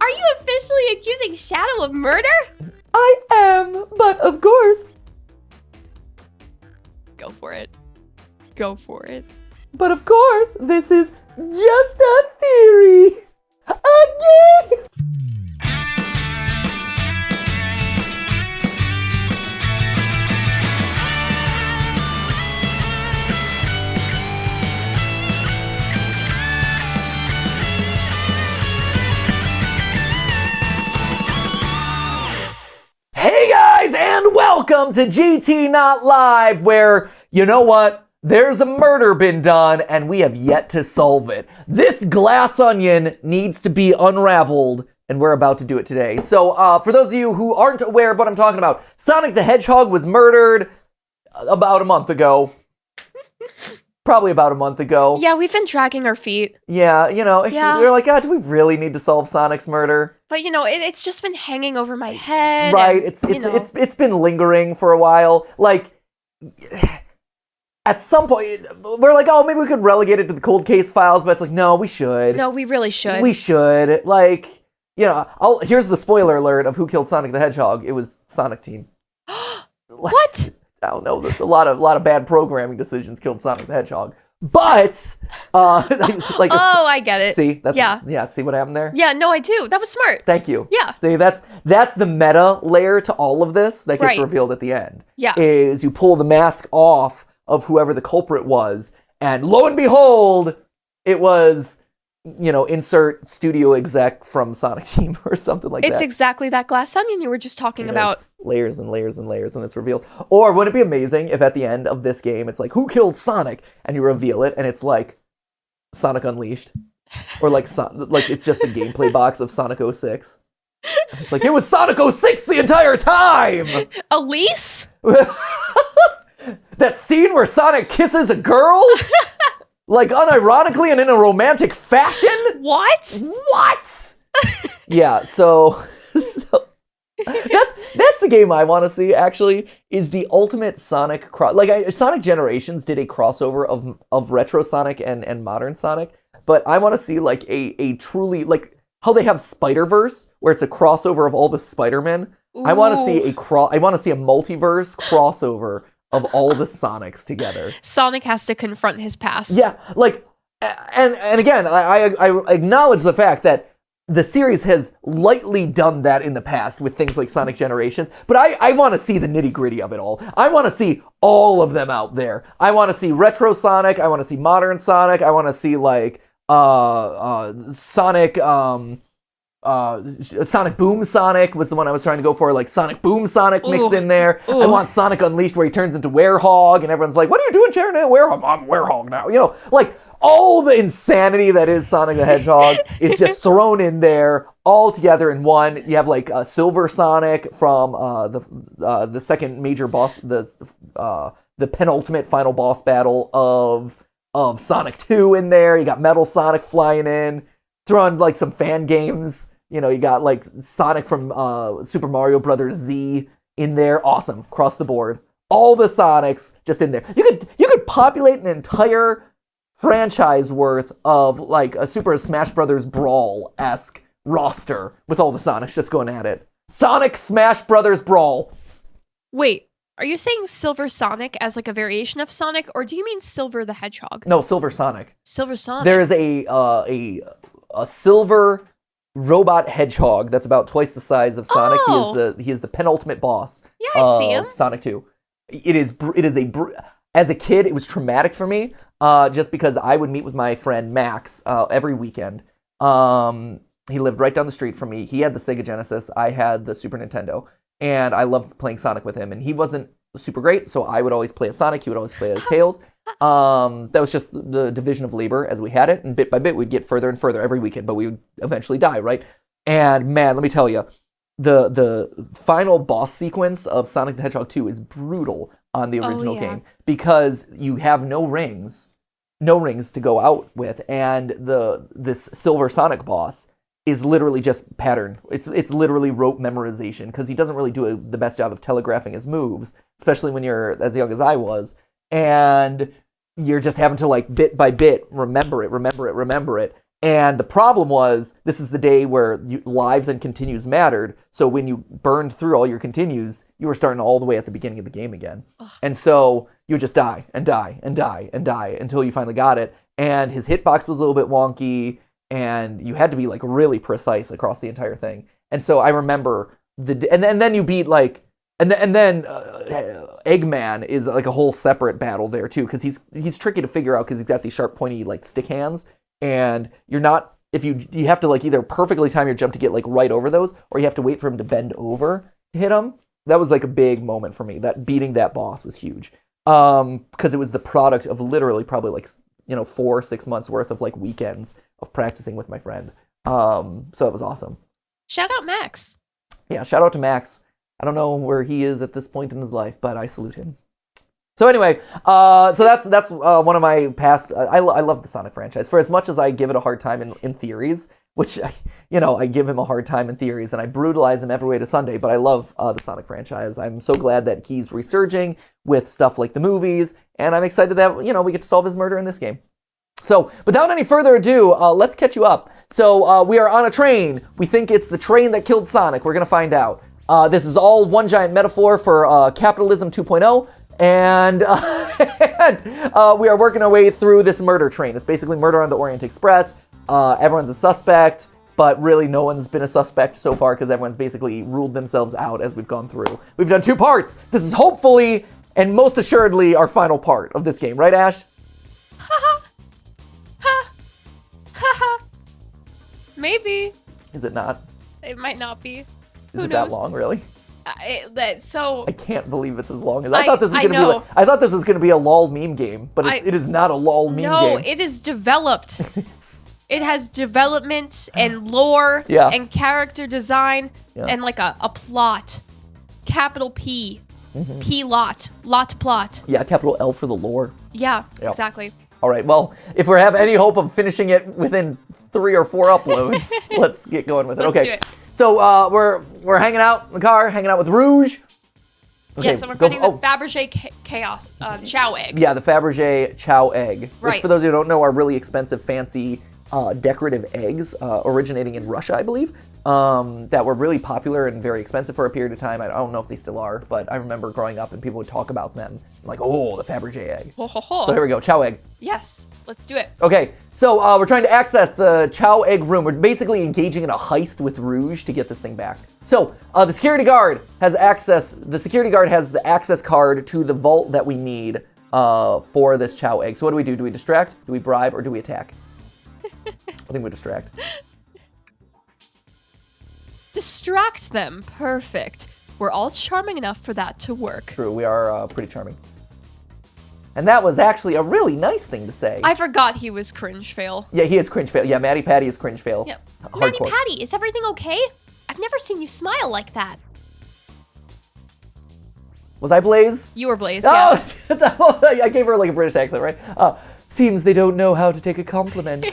Are you officially accusing Shadow of murder? I am, but of course. Go for it. Go for it. But of course, this is just a theory. Again! Hey guys, and welcome to GT Not Live, where, you know what? There's a murder been done, and we have yet to solve it. This glass onion needs to be unraveled, and we're about to do it today. So, for those of you who aren't aware of what I'm talking about, Sonic the Hedgehog was murdered about a month ago. Probably about a month ago. Yeah, we've been dragging our feet. Yeah, you know, they're like, do we really need to solve Sonic's murder? But, you know, it's just been hanging over my head. Right, and, it's been lingering for a while. Like, at some point, we're like, oh, maybe we could relegate it to the cold case files, but it's like, no, we should. No, we really should. We should. Like, you know, here's the spoiler alert of who killed Sonic the Hedgehog. It was Sonic Team. What? I don't know. A lot of bad programming decisions killed Sonic the Hedgehog. But, like, oh, I get it. See? Yeah. See what happened there? Yeah, no, I do. That was smart. Thank you. Yeah. See, that's the meta layer to all of this that gets Right. revealed at the end. Yeah. Is you pull the mask off of whoever the culprit was, and lo and behold, it was, you know, insert studio exec from Sonic Team or something like that. It's exactly that glass onion you were just talking about. Layers and layers and layers, and it's revealed. Or wouldn't it be amazing if at the end of this game, it's like, who killed Sonic? And you reveal it, and it's like Sonic Unleashed. Or like it's just the gameplay box of Sonic 06. And it's like, it was Sonic 06 the entire time! Elise? That scene where Sonic kisses a girl? Like, unironically and in a romantic fashion? What? Yeah, so that's the game I want to see, actually, is the ultimate Sonic Sonic Generations did a crossover of retro Sonic and modern Sonic, but I want to see like a truly, like how they have Spider-Verse, where it's a crossover of all the Spider-Men. I want to see a multiverse crossover of all the Sonics together. Sonic has to confront his past. Yeah, like, and again, I acknowledge the fact that the series has lightly done that in the past with things like Sonic Generations, but I want to see the nitty-gritty of it all. I want to see all of them out there. I want to see retro Sonic, I want to see modern Sonic, I want to see like Sonic Sonic Boom Sonic was the one I was trying to go for, like Sonic Boom Sonic mixed in there. Ooh. I want Sonic Unleashed where he turns into Werehog and everyone's like, what are you doing, Sharon? Werehog? I'm Werehog now. You know, like all the insanity that is Sonic the Hedgehog is just thrown in there all together in one. You have like Silver Sonic from the second major boss, the penultimate final boss battle of Sonic 2 in there. You got Metal Sonic flying in, throwing like some fan games. You know, you got like Sonic from Super Mario Brothers Z in there. Awesome, across the board. All the Sonics just in there. You could populate an entire franchise worth of like a Super Smash Brothers Brawl-esque roster with all the Sonics just going at it. Sonic Smash Brothers Brawl. Wait, are you saying Silver Sonic as like a variation of Sonic, or do you mean Silver the Hedgehog? No, Silver Sonic. Silver Sonic. There is a silver robot hedgehog that's about twice the size of Sonic. Oh. He is the penultimate boss. Yeah, I see him. Sonic 2. As a kid, it was traumatic for me, just because I would meet with my friend Max every weekend. He lived right down the street from me. He had the Sega Genesis. I had the Super Nintendo, and I loved playing Sonic with him. And he wasn't super great, so I would always play as Sonic. He would always play as Tails. That was just the division of labor as we had it, and bit by bit we'd get further and further every weekend, but we would eventually die, right? And man, let me tell you, the final boss sequence of Sonic the Hedgehog 2 is brutal on the original game, because you have no rings to go out with, and this Silver Sonic boss is literally just pattern. It's literally rote memorization, because he doesn't really do the best job of telegraphing his moves, especially when you're as young as I was. And you're just having to, like, bit by bit, remember it. And the problem was, this is the day where lives and continues mattered. So when you burned through all your continues, you were starting all the way at the beginning of the game again. Ugh. And so you would just die and die and die and die until you finally got it. And his hitbox was a little bit wonky, and you had to be like really precise across the entire thing. And so I remember and then you beat like, and then Eggman is like a whole separate battle there too, because he's tricky to figure out because he's got these sharp, pointy like stick hands. And you're not, if you have to like either perfectly time your jump to get like right over those, or you have to wait for him to bend over to hit him. That was like a big moment for me. That beating that boss was huge. Because it was the product of literally probably like, 4 or 6 months worth of like weekends of practicing with my friend. So it was awesome. Shout out Max. Yeah, shout out to Max. I don't know where he is at this point in his life, but I salute him. So anyway, so that's one of my past. I love the Sonic franchise. For as much as I give it a hard time in theories, which I give him a hard time in theories, and I brutalize him every way to Sunday. But I love the Sonic franchise. I'm so glad that he's resurging with stuff like the movies, and I'm excited that we get to solve his murder in this game. So without any further ado, let's catch you up. So we are on a train. We think it's the train that killed Sonic. We're gonna find out. This is all one giant metaphor for capitalism 2.0. And we are working our way through this murder train. It's basically Murder on the Orient Express. Everyone's a suspect, but really no one's been a suspect so far because everyone's basically ruled themselves out as we've gone through. We've done 2 parts. This is hopefully and most assuredly our final part of this game. Right, Ash? Ha ha. Ha. Maybe. Is it not? It might not be. Is it that long, really? I can't believe it's as long as I thought this was going to be. Like, I thought this was going to be a LOL meme game, but it is not a LOL meme game. No, it is developed. It has development and lore and character design and like a plot. Capital P. Mm-hmm. P-lot. Lot plot. Yeah, capital L for the lore. Yeah, exactly. All right, well, if we have any hope of finishing it within 3 or 4 uploads, let's get going with it. Let's do it. So we're hanging out in the car, hanging out with Rouge. Okay, so we're getting the Fabergé Chaos Chow Egg. Yeah, the Fabergé Chow Egg, right. Which for those who don't know are really expensive, fancy, decorative eggs originating in Russia, I believe, that were really popular and very expensive for a period of time. I don't know if they still are, but I remember growing up and people would talk about them like, oh, the Fabergé egg. Ho, ho, ho. So here we go, Chow Egg. Yes, let's do it. Okay, so we're trying to access the Chow Egg room. We're basically engaging in a heist with Rouge to get this thing back. So the security guard has access. The security guard has the access card to the vault that we need for this Chow Egg. So what do? Do we distract? Do we bribe? Or do we attack? I think we distract. Distract them. Perfect. We're all charming enough for that to work. True, we are pretty charming. And that was actually a really nice thing to say. I forgot he was cringe fail. Yeah, he is cringe fail. Yeah, Matty Patty is cringe fail. Yep. Matty Patty, is everything okay? I've never seen you smile like that. Was I Blaze? You were Blaze, yeah. Oh, I gave her like a British accent, right? Seems they don't know how to take a compliment.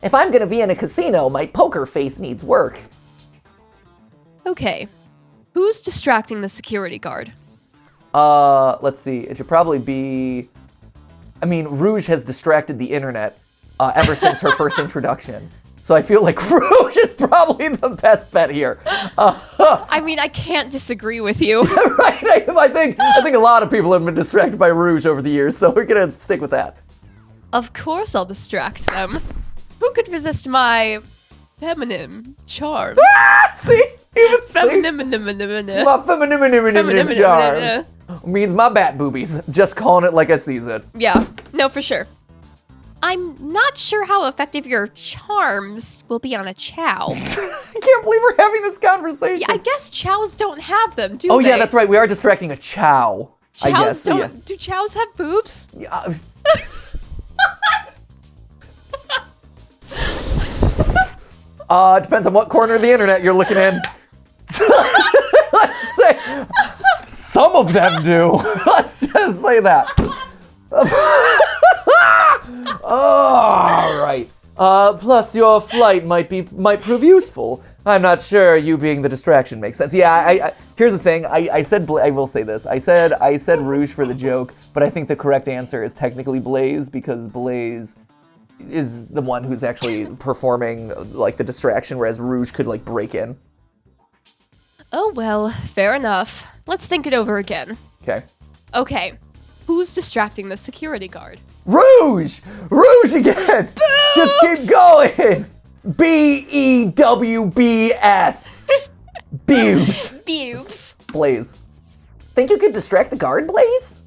If I'm gonna be in a casino, my poker face needs work. Okay. Who's distracting the security guard? Let's see. It should probably be... I mean, Rouge has distracted the internet ever since her first introduction. So I feel like Rouge is probably the best bet here. I mean, I can't disagree with you. Right? I think a lot of people have been distracted by Rouge over the years, so we're gonna stick with that. Of course I'll distract them. Who could resist my feminine charms? See? Feminine charm means my bat boobies. Just calling it like I sees it. Yeah, no, for sure. I'm not sure how effective your charms will be on a chow. I can't believe we're having this conversation. Yeah, I guess chows don't have them, do they? Oh yeah, that's right. We are distracting a chow. Chows I guess. don't. Yeah. Do chows have boobs? Yeah. It depends on what corner of the internet you're looking in. Let's say some of them do. Let's just say that. All right. Plus, your flight might prove useful. I'm not sure you being the distraction makes sense. Yeah, I here's the thing. I said I will say this. I said Rouge for the joke, but I think the correct answer is technically Blaze because Blaze is the one who's actually performing like the distraction, whereas Rouge could like break in. Oh, well, fair enough. Let's think it over again. Okay. Who's distracting the security guard? Rouge! Rouge again! Boobs! Just keep going! B-E-W-B-S. Boobs. Boobs. Blaze. Think you could distract the guard, Blaze?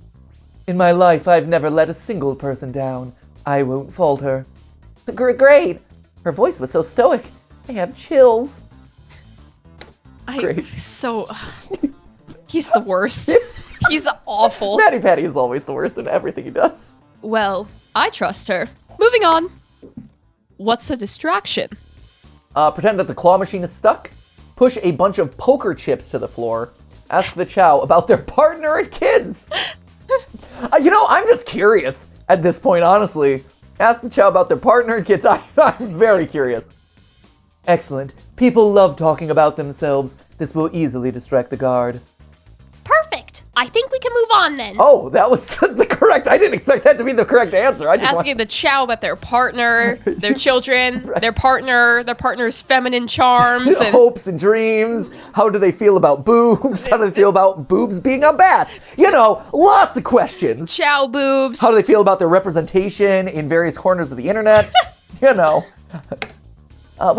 In my life, I've never let a single person down. I won't falter. Great. Her voice was so stoic. I have chills. Great. He's the worst. He's awful. Matty Patty is always the worst in everything he does. Well, I trust her. Moving on. What's a distraction? Pretend that the claw machine is stuck. Push a bunch of poker chips to the floor. Ask the Chow about their partner and kids. I'm just curious at this point, honestly. Ask the Chow about their partner and kids. I'm very curious. Excellent. People love talking about themselves. This will easily distract the guard. Perfect. I think we can move on then. Oh, that was the correct. I didn't expect that to be the correct answer. Asking the Chow about their partner, their children, right. their partner's feminine charms. And hopes and dreams. How do they feel about boobs? How do they feel about boobs being a bat? Lots of questions. Chow boobs. How do they feel about their representation in various corners of the internet? With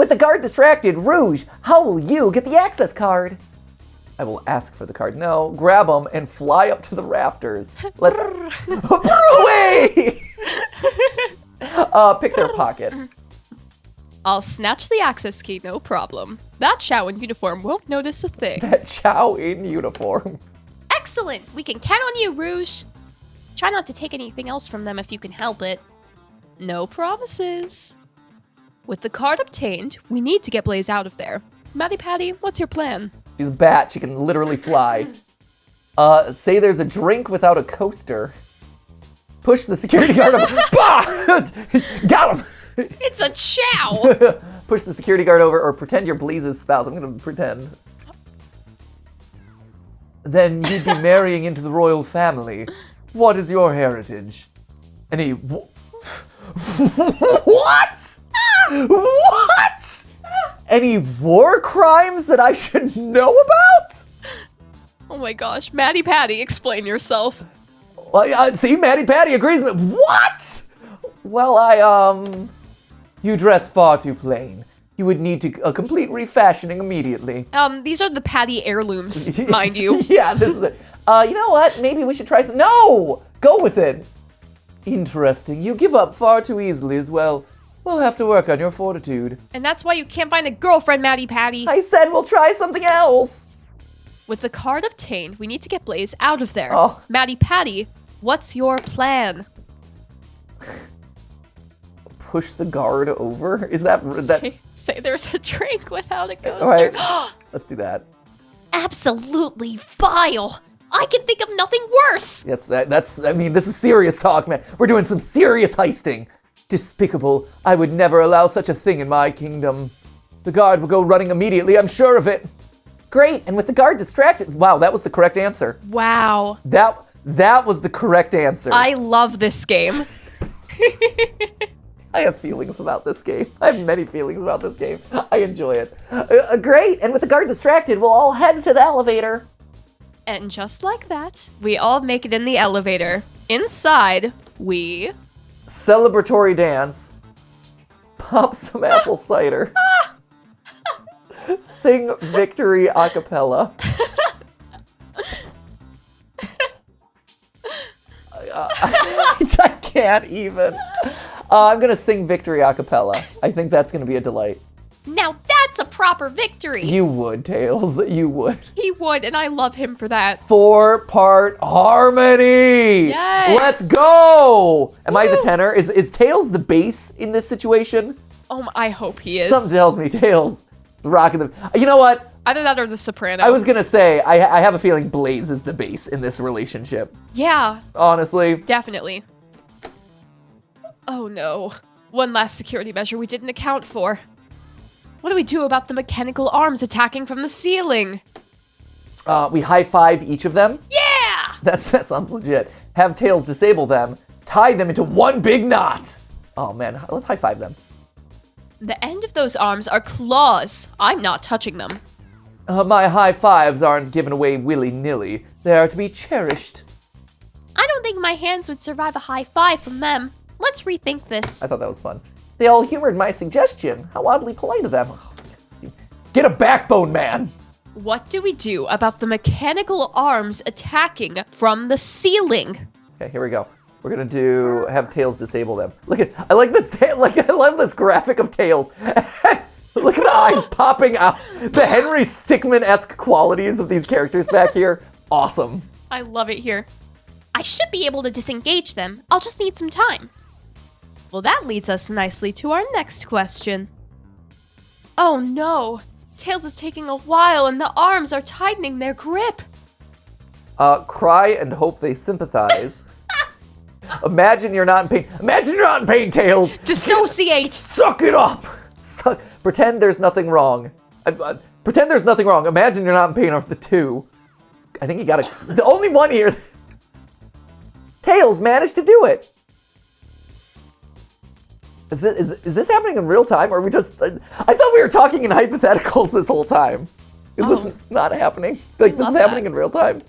the guard distracted, Rouge, how will you get the access card? I will ask for the card. No, grab them and fly up to the rafters. Let's away. Pick their pocket. I'll snatch the access key, no problem. That Chow in uniform won't notice a thing. That Chow in uniform. Excellent. We can count on you, Rouge. Try not to take anything else from them if you can help it. No promises. With the card obtained, we need to get Blaze out of there. Matty Patty, what's your plan? She's a bat. She can literally fly. Say there's a drink without a coaster. Push the security guard over. Bah! Got him! It's a Chow! Push the security guard over or pretend you're Blaze's spouse. I'm going to pretend. Then you'd be marrying into the royal family. What is your heritage? Any... What? What? Any war crimes that I should know about? Oh my gosh. Matty Patty, explain yourself. See, Matty Patty agrees with me. What? Well, you dress far too plain. You would need a complete refashioning immediately. These are the Patty heirlooms, mind you. Yeah, this is it. You know what? Maybe we should try some. No! Go with it. Interesting. You give up far too easily as well. We'll have to work on your fortitude. And that's why you can't find a girlfriend, Matty Patty. I said we'll try something else. With the card obtained, we need to get Blaze out of there. Oh. Matty Patty, what's your plan? Push the guard over? Is that... Say there's a drink without a coaster. All right. Let's do that. Absolutely vile. I can think of nothing worse. This is serious talk, man. We're doing some serious heisting. Despicable. I would never allow such a thing in my kingdom. The guard will go running immediately, I'm sure of it. Great, and with the guard distracted... Wow, that was the correct answer. Wow. That was the correct answer. I love this game. I have feelings about this game. I have many feelings about this game. I enjoy it. Great, and with the guard distracted, we'll all head to the elevator. And just like that, we all make it in the elevator. Inside, we... Celebratory dance. Pop some apple cider. Sing victory a cappella. I can't even. I'm going to sing victory a cappella. I think that's going to be a delight. Now that's a proper victory. You would, Tails. You would. He would, and I love him for that. 4-part harmony. Yes. Let's go. Am I the tenor? Is Tails the bass in this situation? I hope he is. Something tells me Tails is rocking the... You know what? Either that or the soprano. I was going to say, I have a feeling Blaze is the bass in this relationship. Yeah. Honestly. Definitely. Oh no. One last security measure we didn't account for. What do we do about the mechanical arms attacking from the ceiling? We high-five each of them. Yeah! That sounds legit. Have Tails disable them. Tie them into one big knot. Oh man, let's high five them. The end of those arms are claws. I'm not touching them. My high fives aren't given away willy-nilly. They are to be cherished. I don't think my hands would survive a high five from them. Let's rethink this. I thought that was fun. They all humored my suggestion. How oddly polite of them. Get a backbone, man! What do we do about the mechanical arms attacking from the ceiling? Okay, here we go. We're gonna have Tails disable them. Look at, I like this, I love this graphic of Tails. Look at the eyes popping out. The Henry Stickmin-esque qualities of these characters back here. Awesome. I love it here. I should be able to disengage them. I'll just need some time. Well, that leads us nicely to our next question. Oh no. Tails is taking a while and the arms are tightening their grip. Cry and hope they sympathize. Imagine you're not in pain. Imagine you're not in pain, Tails. Dissociate. Suck it up. Pretend there's nothing wrong. Pretend there's nothing wrong. Imagine you're not in pain of the two. I think you gotta, the only one here. Tails managed to do it. Is this happening in real time, or are we just? I thought we were talking in hypotheticals this whole time. Is this not happening? Like this is happening in real time?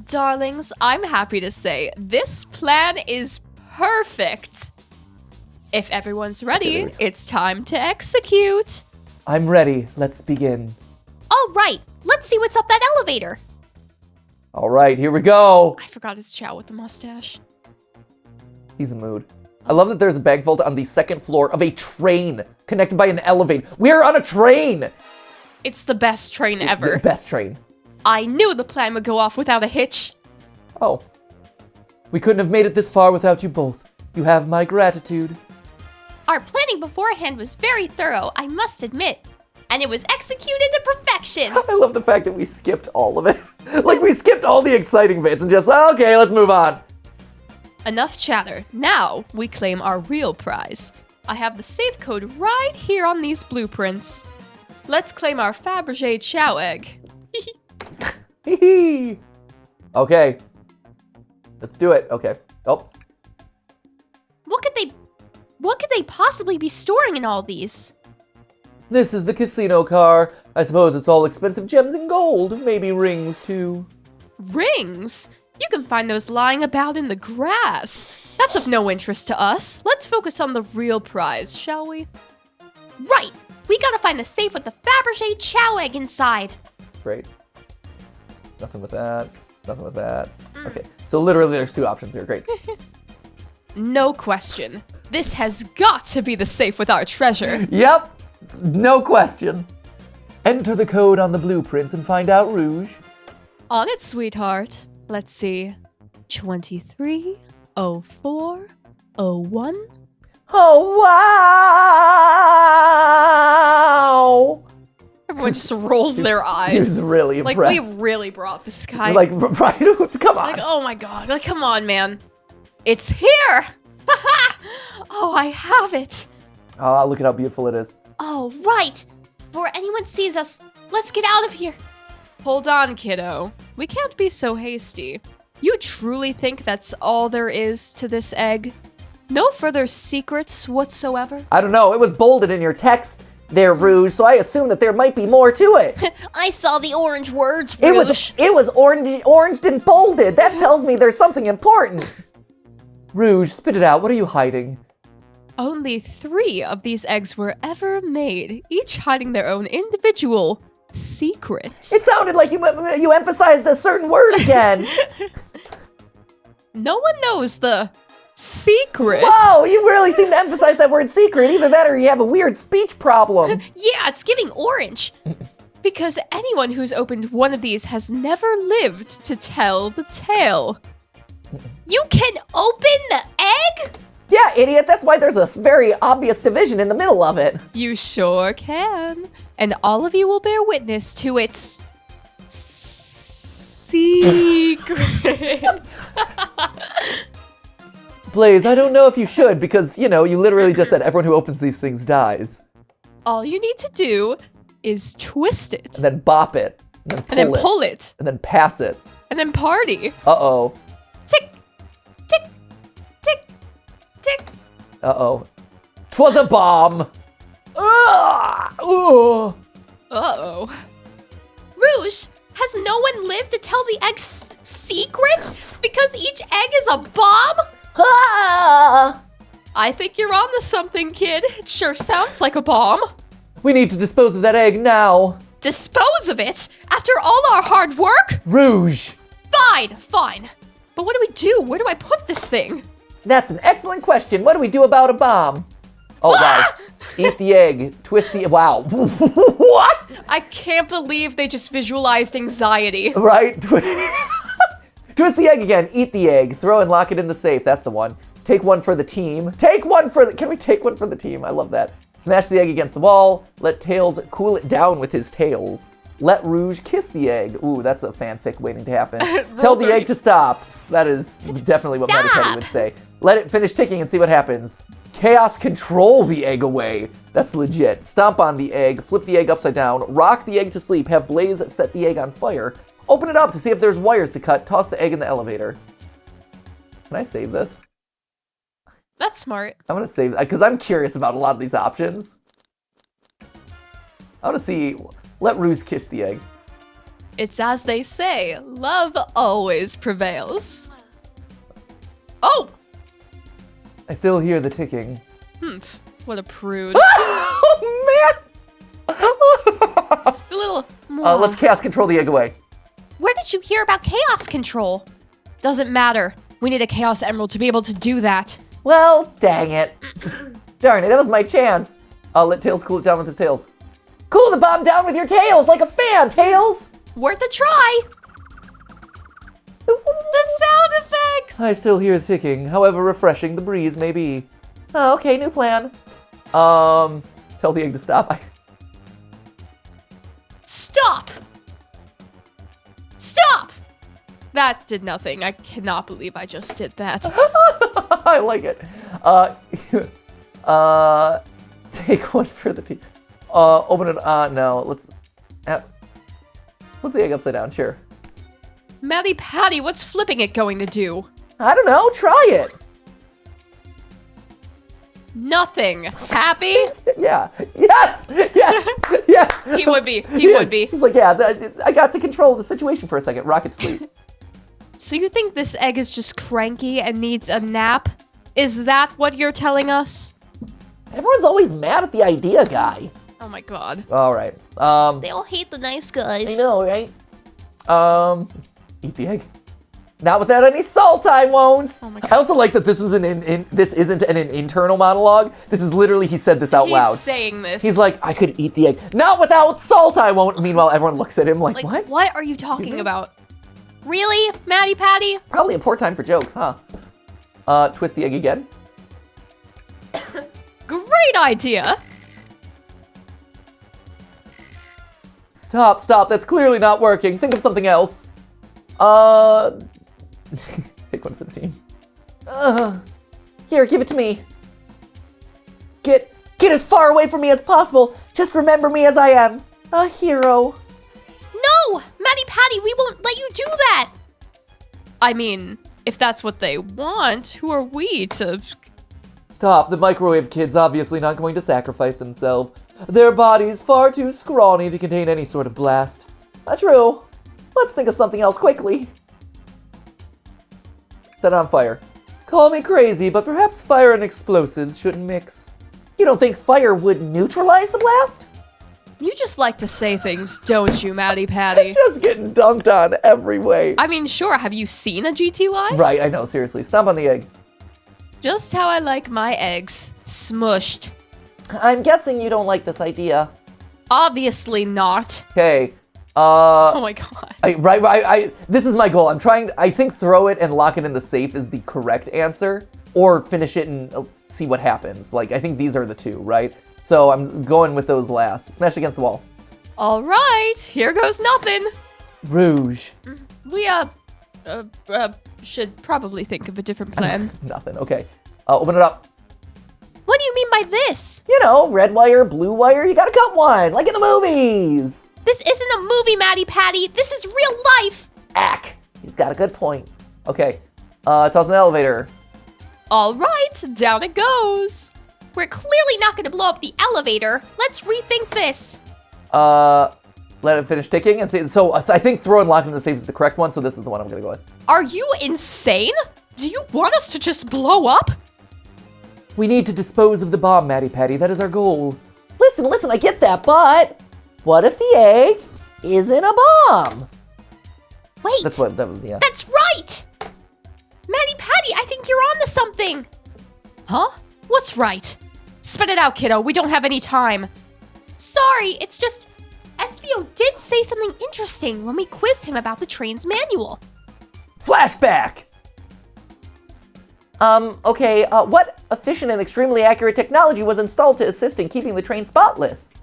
Darlings, I'm happy to say this plan is perfect. If everyone's ready, it's time to execute. I'm ready. Let's begin. All right, let's see what's up that elevator. All right, here we go. I forgot his chow with the mustache. He's in the mood. I love that there's a bag vault on the second floor of a train connected by an elevator. We're on a train! It's the best train ever. The best train. I knew the plan would go off without a hitch. Oh. We couldn't have made it this far without you both. You have my gratitude. Our planning beforehand was very thorough, I must admit. And it was executed to perfection. I love the fact that we skipped all of it. Like, we skipped all the exciting bits and just, okay, let's move on. Enough chatter. Now we claim our real prize. I have the safe code right here on these blueprints. Let's claim our Fabergé chow egg. Okay. Let's do it. Okay. Oh. What could they possibly be storing in all these? This is the casino car. I suppose it's all expensive gems and gold. Maybe rings too. Rings? You can find those lying about in the grass. That's of no interest to us. Let's focus on the real prize, shall we? Right! We gotta find the safe with the Fabergé chow egg inside. Great. Nothing with that. Nothing with that. Okay. So literally there's two options here. Great. No question. This has got to be the safe with our treasure. Yep. No question. Enter the code on the blueprints and find out Rouge. On it, sweetheart. Let's see. 230401. Oh, wow! Everyone just rolls their eyes. He's really impressed. Like, we really brought this guy. Like, right? Come on. Like, oh my god. Like, come on, man. It's here! Oh, I have it. Oh, look at how beautiful it is. Oh, right. Before anyone sees us, let's get out of here. Hold on, kiddo. We can't be so hasty. You truly think that's all there is to this egg? No further secrets whatsoever? I don't know. It was bolded in your text there, Rouge, so I assume that there might be more to it. I saw the orange words, Rouge. It was oranged and bolded. That tells me there's something important. Rouge, spit it out. What are you hiding? Only 3 of these eggs were ever made, each hiding their own individual secret. It sounded like you emphasized a certain word again. No one knows the secret. Whoa, you really seem to emphasize that word secret. Either that or you have a weird speech problem. Yeah, it's giving orange. Because anyone who's opened one of these has never lived to tell the tale. You can open the egg? Yeah, idiot. That's why there's a very obvious division in the middle of it. You sure can. And all of you will bear witness to its secret. Blaze, I don't know if you should because, you literally just said everyone who opens these things dies. All you need to do is twist it. And then bop it. And then pull it. And then pass it. And then party. Uh-oh. Tick, tick, tick, tick. Uh-oh. 'Twas a bomb. Uh-oh. Rouge, has no one lived to tell the egg's secret? Because each egg is a bomb? I think you're on to something, kid. It sure sounds like a bomb. We need to dispose of that egg now. Dispose of it? After all our hard work? Rouge. Fine. But what do we do? Where do I put this thing? That's an excellent question. What do we do about a bomb? Oh, wow. Eat the egg. Twist the... Wow. What? I can't believe they just visualized anxiety. Right? Twist the egg again. Eat the egg. Throw and lock it in the safe. That's the one. Take one for the team. Take one for the... Can we take one for the team? I love that. Smash the egg against the wall. Let Tails cool it down with his tails. Let Rouge kiss the egg. Ooh, that's a fanfic waiting to happen. Tell the egg to stop. That is definitely what Matty would say. Let it finish ticking and see what happens. Chaos control the egg away. That's legit. Stomp on the egg, flip the egg upside down, rock the egg to sleep, have Blaze set the egg on fire, open it up to see if there's wires to cut, toss the egg in the elevator. Can I save this? That's smart. I'm gonna save, because I'm curious about a lot of these options. I wanna see, let Rouge kiss the egg. It's as they say, love always prevails. Oh! I still hear the ticking. What a prude. Oh, man! The little... Let's chaos control the egg away. Where did you hear about chaos control? Doesn't matter. We need a chaos emerald to be able to do that. Well, dang it. Darn it, that was my chance. I'll let Tails cool it down with his tails. Cool the bomb down with your tails like a fan, Tails! Worth a try. The sound effects! I still hear ticking, however refreshing the breeze may be. Oh, okay, new plan. Tell the egg to stop. Stop! Stop! That did nothing. I cannot believe I just did that. I like it. Take one for the team. Open it, no, let's, flip the egg upside down, sure. Matty Patty, what's flipping it going to do? I don't know, try it. Nothing. Happy? Yeah. Yes. He would be. He would be. He's like, yeah, I got to control the situation for a second. Rocket sleep. So you think this egg is just cranky and needs a nap? Is that what you're telling us? Everyone's always mad at the idea guy. Oh my god. All right. They all hate the nice guys. I know, right? Eat the egg. Not without any salt, I won't. Oh my god. I also like that this is this isn't an internal monologue. This is literally he said this out loud. He's saying this. He's like, I could eat the egg. Not without salt, I won't. Meanwhile, everyone looks at him like what? What are you talking about? Really, Matty Patty? Probably a poor time for jokes, huh? Twist the egg again. Great idea. Stop. That's clearly not working. Think of something else. Take one for the team. Here, give it to me. Get as far away from me as possible. Just remember me as I am. A hero. No! Matty Patty, we won't let you do that! I mean, if that's what they want, who are we to... Stop. The microwave kid's obviously not going to sacrifice himself. Their body's far too scrawny to contain any sort of blast. True. Let's think of something else quickly. Set it on fire. Call me crazy, but perhaps fire and explosives shouldn't mix. You don't think fire would neutralize the blast? You just like to say things, don't you, Matty Patty? Just getting dunked on every way. I mean, sure, have you seen a GT Live? Right, I know, seriously. Stomp on the egg. Just how I like my eggs. Smushed. I'm guessing you don't like this idea. Obviously not. Okay. Oh my god. This is my goal. I think throw it and lock it in the safe is the correct answer. Or finish it and see what happens. Like, I think these are the two, right? So I'm going with those last. Smash against the wall. All right, here goes nothing. Rouge. We, should probably think of a different plan. Nothing, okay. Open it up. What do you mean by this? You know, red wire, blue wire, you gotta cut one, like in the movies. This isn't a movie, Matty Patty. This is real life. He's got a good point. Okay, toss in the elevator. All right, down it goes. We're clearly not going to blow up the elevator. Let's rethink this. Let it finish ticking and see. So I think throw and lock in the safe is the correct one, so this is the one I'm gonna go with. Are you insane? Do you want us to just blow up? We need to dispose of the bomb, Matty Patty. That is our goal. Listen, I get that, but what if the egg isn't a bomb? Wait. That's yeah. That's right! Matty Patty, I think you're onto something. Huh? What's right? Spit it out, kiddo. We don't have any time. Sorry, it's just... SBO did say something interesting when we quizzed him about the train's manual. Flashback! Okay, what efficient and extremely accurate technology was installed to assist in keeping the train spotless?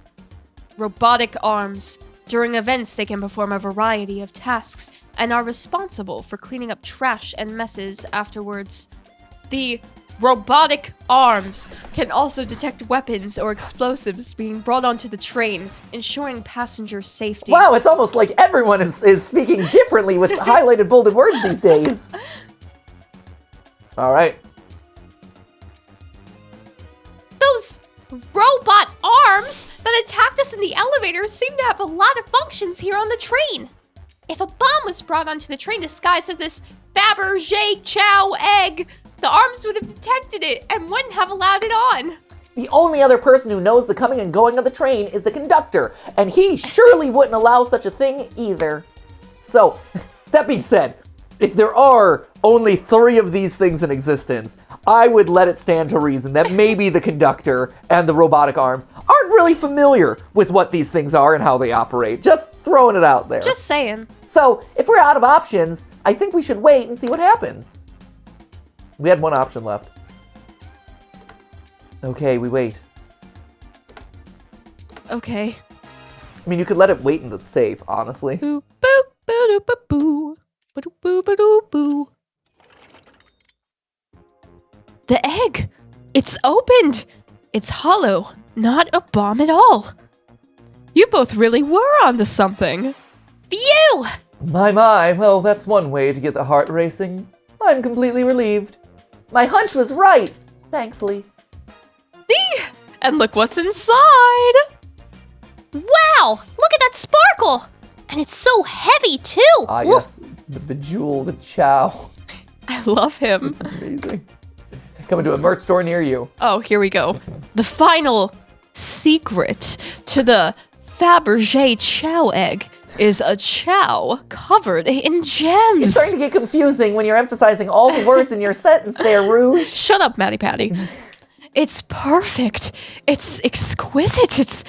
Robotic arms. During events, they can perform a variety of tasks and are responsible for cleaning up trash and messes afterwards. The robotic arms can also detect weapons or explosives being brought onto the train, ensuring passenger safety. Wow, it's almost like everyone is speaking differently with highlighted, bolded words these days. All right. Those robot arms that attacked us in the elevator seem to have a lot of functions here on the train. If a bomb was brought onto the train disguised as this Fabergé Chow egg, the arms would have detected it and wouldn't have allowed it on. The only other person who knows the coming and going of the train is the conductor, and he surely wouldn't allow such a thing either. So, that being said, if there are only 3 of these things in existence, I would let it stand to reason that maybe the conductor and the robotic arms aren't really familiar with what these things are and how they operate. Just throwing it out there. Just saying. So, if we're out of options, I think we should wait and see what happens. We had 1 option left. Okay, we wait. Okay. I mean, you could let it wait in the safe, honestly. Boo, boo, boo, boo, boo, boo, boo, boo, boo. The egg! It's opened! It's hollow, not a bomb at all. You both really were onto something. Phew! My, well, that's one way to get the heart racing. I'm completely relieved. My hunch was right, thankfully. And look what's inside! Wow! Look at that sparkle! And it's so heavy, too! Ah, yes, the bejeweled chow. I love him. It's amazing. Coming to a merch store near you. Oh, here we go. The final secret to the Fabergé Chow egg is a chow covered in gems. It's starting to get confusing when you're emphasizing all the words in your sentence there, Rouge. Shut up, Matty Patty. It's perfect. It's exquisite. It's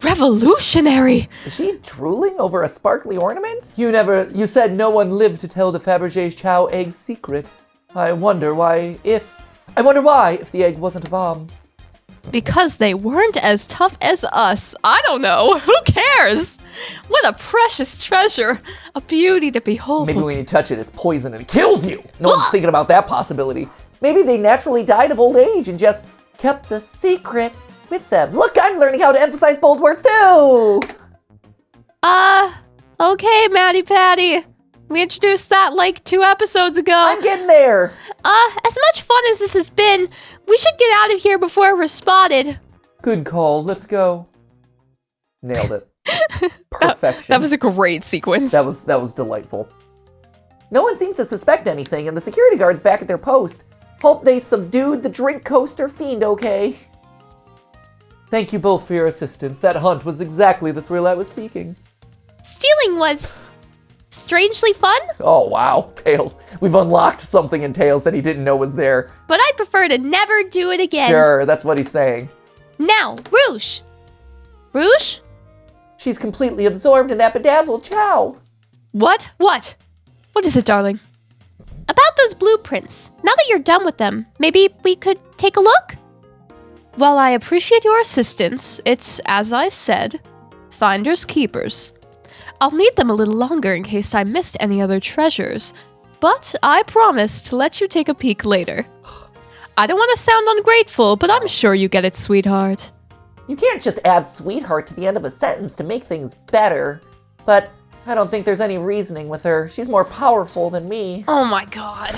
revolutionary. Is she drooling over a sparkly ornament? You said no one lived to tell the Fabergé Chow egg's secret. I wonder why if the egg wasn't a bomb. Because they weren't as tough as us. I don't know. Who cares? What a precious treasure. A beauty to behold. Maybe when you touch it, it's poison and it kills you. No one's thinking about that possibility. Maybe they naturally died of old age and just kept the secret with them. Look, I'm learning how to emphasize bold words too. Okay, Matty Patty. We introduced that like 2 episodes ago. I'm getting there. As much fun as this has been, we should get out of here before we're spotted. Good call. Let's go. Nailed it. Perfection. That was a great sequence. That was delightful. No one seems to suspect anything, and the security guard's back at their post. Hope they subdued the drink coaster fiend okay. Thank you both for your assistance. That hunt was exactly the thrill I was seeking. Stealing was strangely fun. Oh, wow. Tails. We've unlocked something in Tails that he didn't know was there. But I'd prefer to never do it again. Sure, that's what he's saying. Now, Rouge. Rouge? She's completely absorbed in that bedazzled chow. What? What? What is it, darling? About those blueprints. Now that you're done with them, maybe we could take a look? While I appreciate your assistance, it's, as I said, finders keepers. I'll need them a little longer in case I missed any other treasures, but I promise to let you take a peek later. I don't want to sound ungrateful, but I'm sure you get it, sweetheart. You can't just add sweetheart to the end of a sentence to make things better. But I don't think there's any reasoning with her. She's more powerful than me. Oh my god.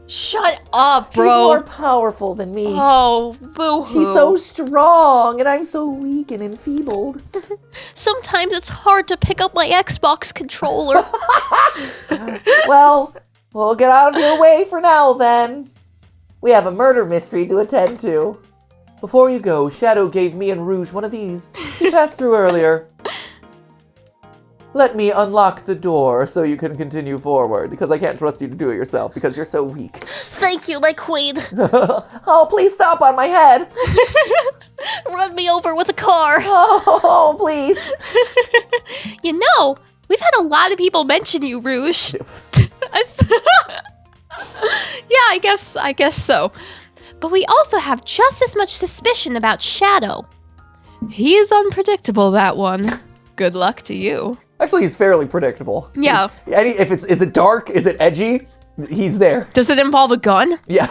Shut up, bro. He's more powerful than me. Oh, boo-hoo. He's so strong, and I'm so weak and enfeebled. Sometimes it's hard to pick up my Xbox controller. Well, we'll get out of your way for now, then. We have a murder mystery to attend to. Before you go, Shadow gave me and Rouge one of these. He passed through earlier. Let me unlock the door so you can continue forward, because I can't trust you to do it yourself, because you're so weak. Thank you, my queen. Oh, please stop on my head. Run me over with a car. Oh, please. You know, we've had a lot of people mention you, Rouge. Yeah, I guess so. But we also have just as much suspicion about Shadow. He is unpredictable, that one. Good luck to you. Actually, he's fairly predictable. Yeah. Is it dark? Is it edgy? He's there. Does it involve a gun? Yeah.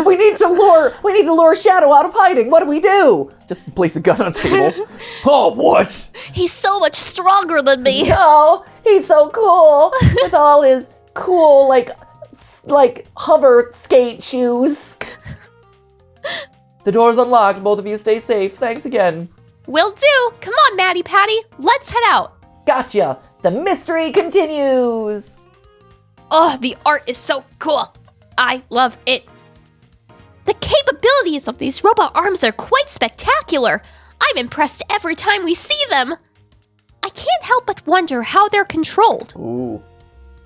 We need to lure Shadow out of hiding. What do we do? Just place a gun on a table. Oh, what? He's so much stronger than me. No, he's so cool with all his cool, like hover skate shoes. The door's unlocked. Both of you stay safe. Thanks again. Will do. Come on, Maddie Patty. Let's head out. Gotcha. The mystery continues. Oh, the art is so cool. I love it. The capabilities of these robot arms are quite spectacular. I'm impressed every time we see them. I can't help but wonder how they're controlled. Ooh.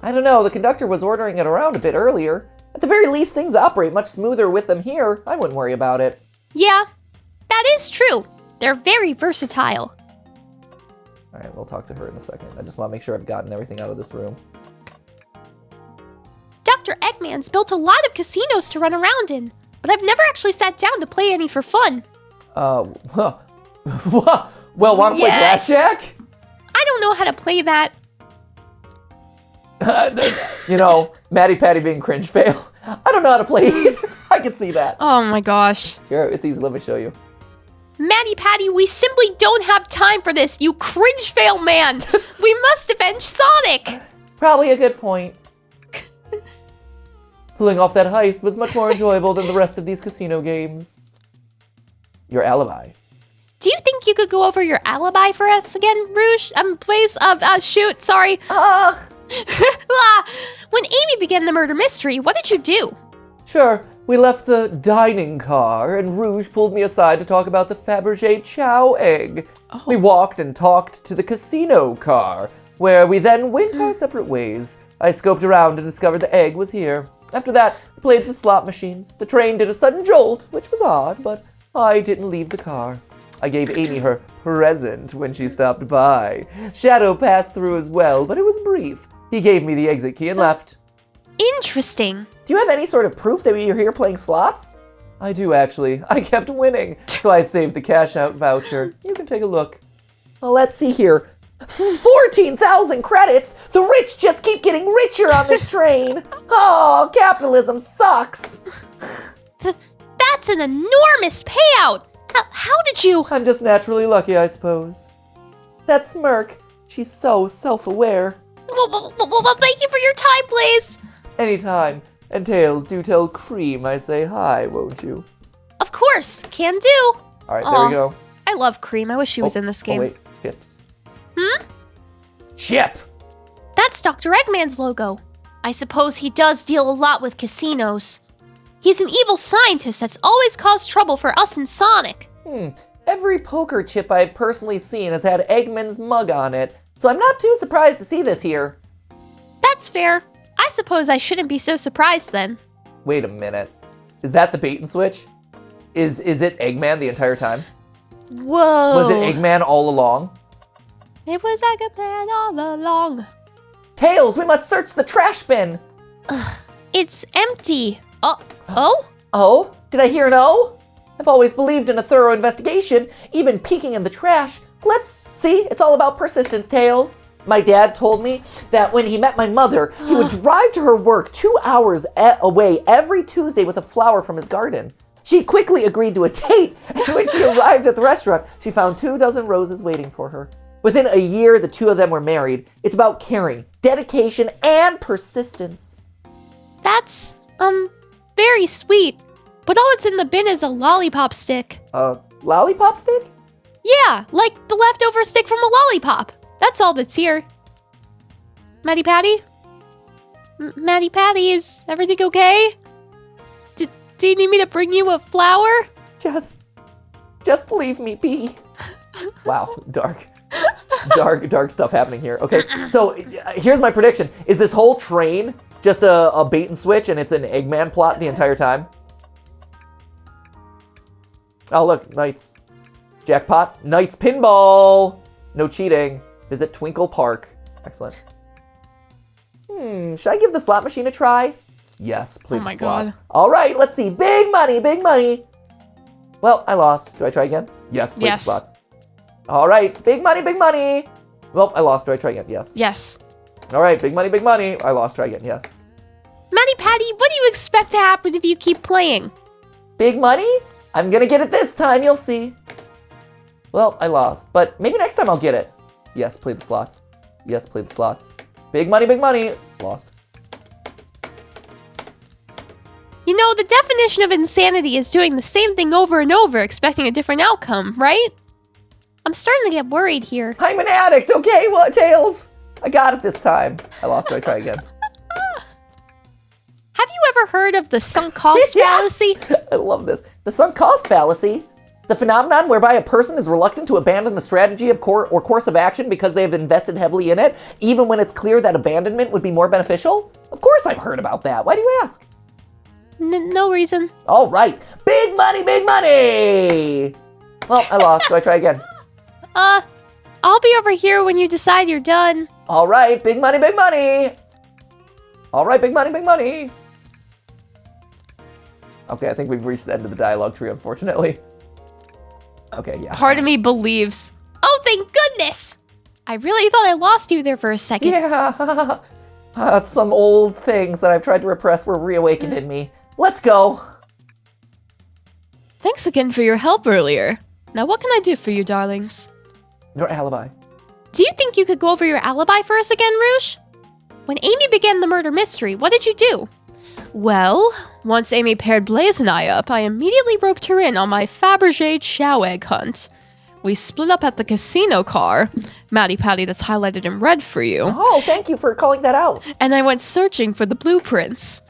I don't know. The conductor was ordering it around a bit earlier. At the very least, things operate much smoother with them here. I wouldn't worry about it. Yeah, that is true. They're very versatile. All right, we'll talk to her in a second. I just want to make sure I've gotten everything out of this room. Dr. Eggman's built a lot of casinos to run around in, but I've never actually sat down to play any for fun. Well, want to play blackjack? I don't know how to play that. You know, Maddie Patty being cringe fail. I don't know how to play either. I can see that. Oh my gosh. Here, it's easy. Let me show you. Maddie Patty, we simply don't have time for this, you cringe fail man. We must avenge Sonic. Probably a good point. Pulling off that heist was much more enjoyable than the rest of these casino games. Your alibi. Do you think you could go over your alibi for us again, Rouge? Please, shoot, sorry. When Amy began the murder mystery, what did you do? Sure, we left the dining car, and Rouge pulled me aside to talk about the Fabergé chow egg. Oh. We walked and talked to the casino car, where we then went our separate ways. I scoped around and discovered the egg was here. After that, we played the slot machines. The train did a sudden jolt, which was odd, but I didn't leave the car. I gave Amy her present when she stopped by. Shadow passed through as well, but it was brief. He gave me the exit key and left. Interesting. Do you have any sort of proof that you're here playing slots? I do, actually. I kept winning, so I saved the cash-out voucher. You can take a look. Well, let's see here. 14,000 credits? The rich just keep getting richer on this train. Oh, capitalism sucks. That's an enormous payout. How did you? I'm just naturally lucky, I suppose. That smirk, she's so self-aware. Well, thank you for your time, please. Anytime. And Tails, do tell Cream I say hi, won't you? Of course, can do. All right, there we go. I love Cream. I wish she was in this game. Oh, wait, Chips. Chip! That's Dr. Eggman's logo. I suppose he does deal a lot with casinos. He's an evil scientist that's always caused trouble for us and Sonic. Every poker chip I've personally seen has had Eggman's mug on it, so I'm not too surprised to see this here. That's fair. I suppose I shouldn't be so surprised then. Wait a minute. Is that the bait and switch? Is it Eggman the entire time? Whoa. Was it Eggman all along? It was Eggman all along. Tails, we must search the trash bin. It's empty. Oh? Oh? Did I hear an O? I've always believed in a thorough investigation, even peeking in the trash. Let's see, it's all about persistence, Tails. My dad told me that when he met my mother, he would drive to her work 2 hours away every Tuesday with a flower from his garden. She quickly agreed to a date, and when she arrived at the restaurant, she found 24 roses waiting for her. Within a year, the two of them were married. It's about caring, dedication, and persistence. That's, very sweet. But all that's in the bin is a lollipop stick. A lollipop stick? Yeah, like the leftover stick from a lollipop. That's all that's here. Matty Patty? Matty Patty, is everything okay? Do you need me to bring you a flower? Just leave me be. Wow, dark stuff happening here. Okay, so here's my prediction. Is this whole train just a bait and switch and it's an Eggman plot the entire time? Oh, look, Knights. Jackpot. Knights pinball. No cheating. Visit Twinkle Park. Excellent. Should I give the slot machine a try? Yes, please. Oh my god. All right, let's see. Big money, big money. Well, I lost. Do I try again? Yes, please. Yes. Slots. All right, big money, big money. Well, I lost. Do I try again? Yes. Yes. All right, big money, big money. I lost. Try again. Yes. Matty Patty, what do you expect to happen if you keep playing? Big money? I'm gonna get it this time, you'll see. Well, I lost, but maybe next time I'll get it. Yes, play the slots. Yes, play the slots. Big money, big money. Lost. You know, the definition of insanity is doing the same thing over and over, expecting a different outcome, right? I'm starting to get worried here. I'm an addict, okay? What, Tails? I got it this time. I lost, do I try again? Have you ever heard of the sunk cost fallacy? I love this. The sunk cost fallacy? The phenomenon whereby a person is reluctant to abandon a strategy of or course of action because they have invested heavily in it, even when it's clear that abandonment would be more beneficial? Of course I've heard about that. Why do you ask? No reason. All right. Big money, big money! Well, I lost. Do I try again? I'll be over here when you decide you're done. All right. Big money, big money! All right. Big money, big money! Okay, I think we've reached the end of the dialogue tree, unfortunately. Okay, yeah. Part of me believes. Oh, thank goodness! I really thought I lost you there for a second. Yeah. Some old things that I've tried to repress were reawakened in me. Let's go. Thanks again for your help earlier. Now what can I do for you, darlings? Your alibi. Do you think you could go over your alibi for us again, Rouge? When Amy began the murder mystery, what did you do? Well, once Amy paired Blaze and I up, I immediately roped her in on my Fabergé chow egg hunt. We split up at the casino car, Matty Patty that's highlighted in red for you. Oh, thank you for calling that out. And I went searching for the blueprints.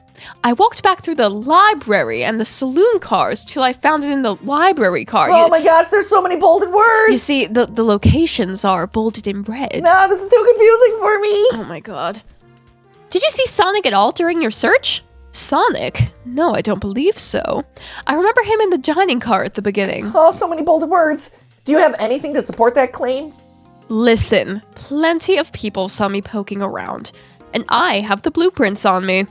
I walked back through the library and the saloon cars till I found it in the library car. Oh my gosh, there's so many bolded words! You see, the locations are bolded in red. Nah, this is too confusing for me! Oh my god. Did you see Sonic at all during your search? Sonic? No, I don't believe so. I remember him in the dining car at the beginning. Oh, so many bolded words. Do you have anything to support that claim? Listen, plenty of people saw me poking around, and I have the blueprints on me.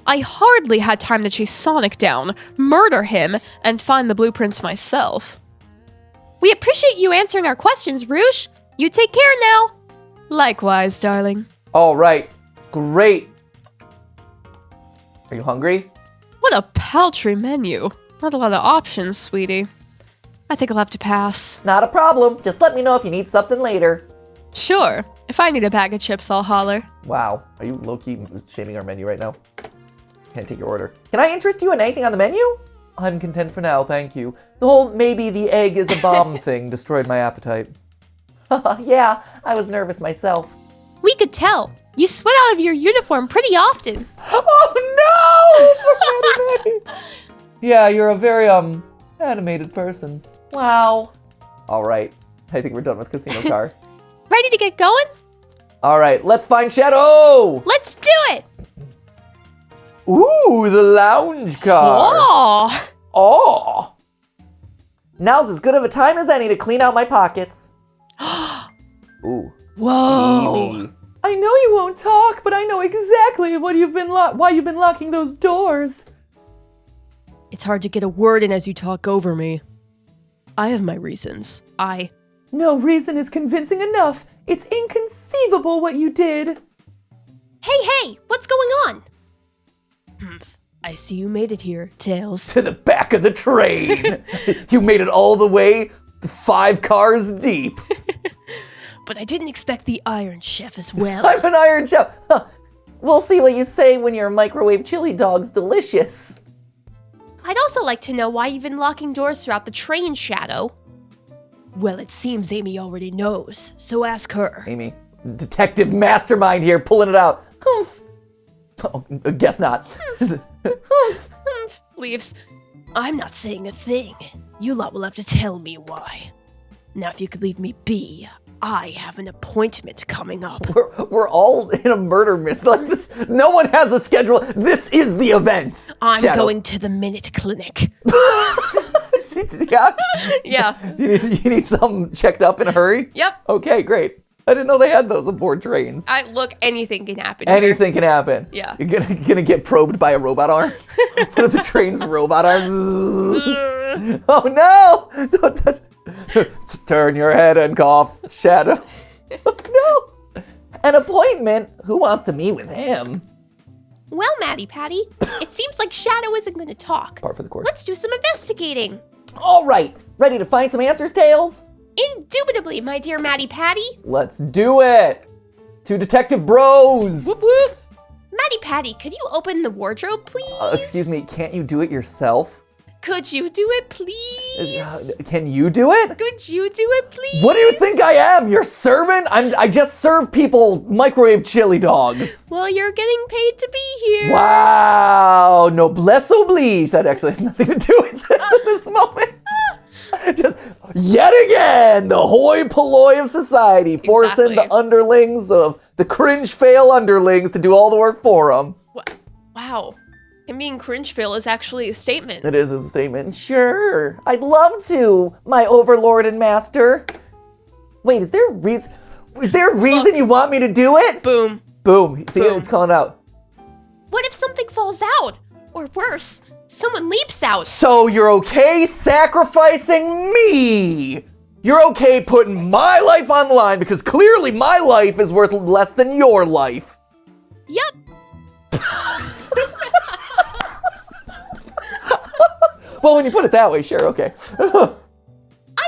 I hardly had time to chase Sonic down, murder him, and find the blueprints myself. We appreciate you answering our questions, Rouge. You take care now. Likewise, darling. All right. Great. Are you hungry? What a paltry menu. Not a lot of options, sweetie. I think I'll have to pass. Not a problem. Just let me know if you need something later. Sure. If I need a bag of chips, I'll holler. Wow. Are you low-key shaming our menu right now? Can't take your order. Can I interest you in anything on the menu? I'm content for now, thank you. The whole maybe the egg is a bomb thing destroyed my appetite. Yeah, I was nervous myself. We could tell. You sweat out of your uniform pretty often. Oh no! Yeah, you're a very, animated person. Wow. All right. I think we're done with Casino Car. Ready to get going? All right, let's find Shadow! Let's do it! Ooh, the lounge car. Oh! Oh! Now's as good of a time as any to clean out my pockets. Ooh. Whoa. Amy. I know you won't talk, but I know exactly why you've been locking those doors. It's hard to get a word in as you talk over me. I have my reasons. No reason is convincing enough. It's inconceivable what you did. Hey, what's going on? I see you made it here, Tails. To the back of the train. You made it all the way 5 cars deep. But I didn't expect the Iron Chef as well. I'm an Iron Chef. Huh. We'll see what you say when your microwave chili dog's delicious. I'd also like to know why you've been locking doors throughout the train, Shadow. Well, it seems Amy already knows, so ask her. Amy, detective mastermind here, pulling it out. Humph. Oh, guess not. Humph. Leaves. I'm not saying a thing. You lot will have to tell me why. Now, if you could leave me be, I have an appointment coming up. We're all in a murder mystery like this. No one has a schedule. This is the event. I'm Shadow. going to the Minute Clinic. Yeah? Yeah. You need something checked up in a hurry? Yep. Okay, great. I didn't know they had those aboard trains. Look, anything can happen. Anything can happen. Yeah. You're gonna get probed by a robot arm? One of the train's robot arms. Oh no! Don't touch. Turn your head and cough, Shadow. Oh no! An appointment? Who wants to meet with him? Well, Matty Patty, it seems like Shadow isn't going to talk. Par for the course. Let's do some investigating. All right, ready to find some answers, Tails? Indubitably, my dear Matty Patty. Let's do it! Two detective bros! Whoop whoop. Matty Patty, could you open the wardrobe, please? Excuse me, can't you do it yourself? Could you do it, please? Can you do it? Could you do it, please? What do you think I am? Your servant? I just serve people microwave chili dogs. Well, you're getting paid to be here. Wow, noblesse oblige. That actually has nothing to do with this in this moment. Just yet again, the hoi polloi of society, forcing the underlings of the cringe fail underlings to do all the work for them. Wow. And being cringe fail is actually a statement. It is a statement. Sure, I'd love to, my overlord and master. Wait, is there a reason? Is there a reason you want me to do it? Boom. Boom. See, Boom. it's calling out. What if something falls out? Or worse, someone leaps out. So you're okay sacrificing me? You're okay putting my life on the line because clearly my life is worth less than your life. Yep. Well, when you put it that way, sure, okay. I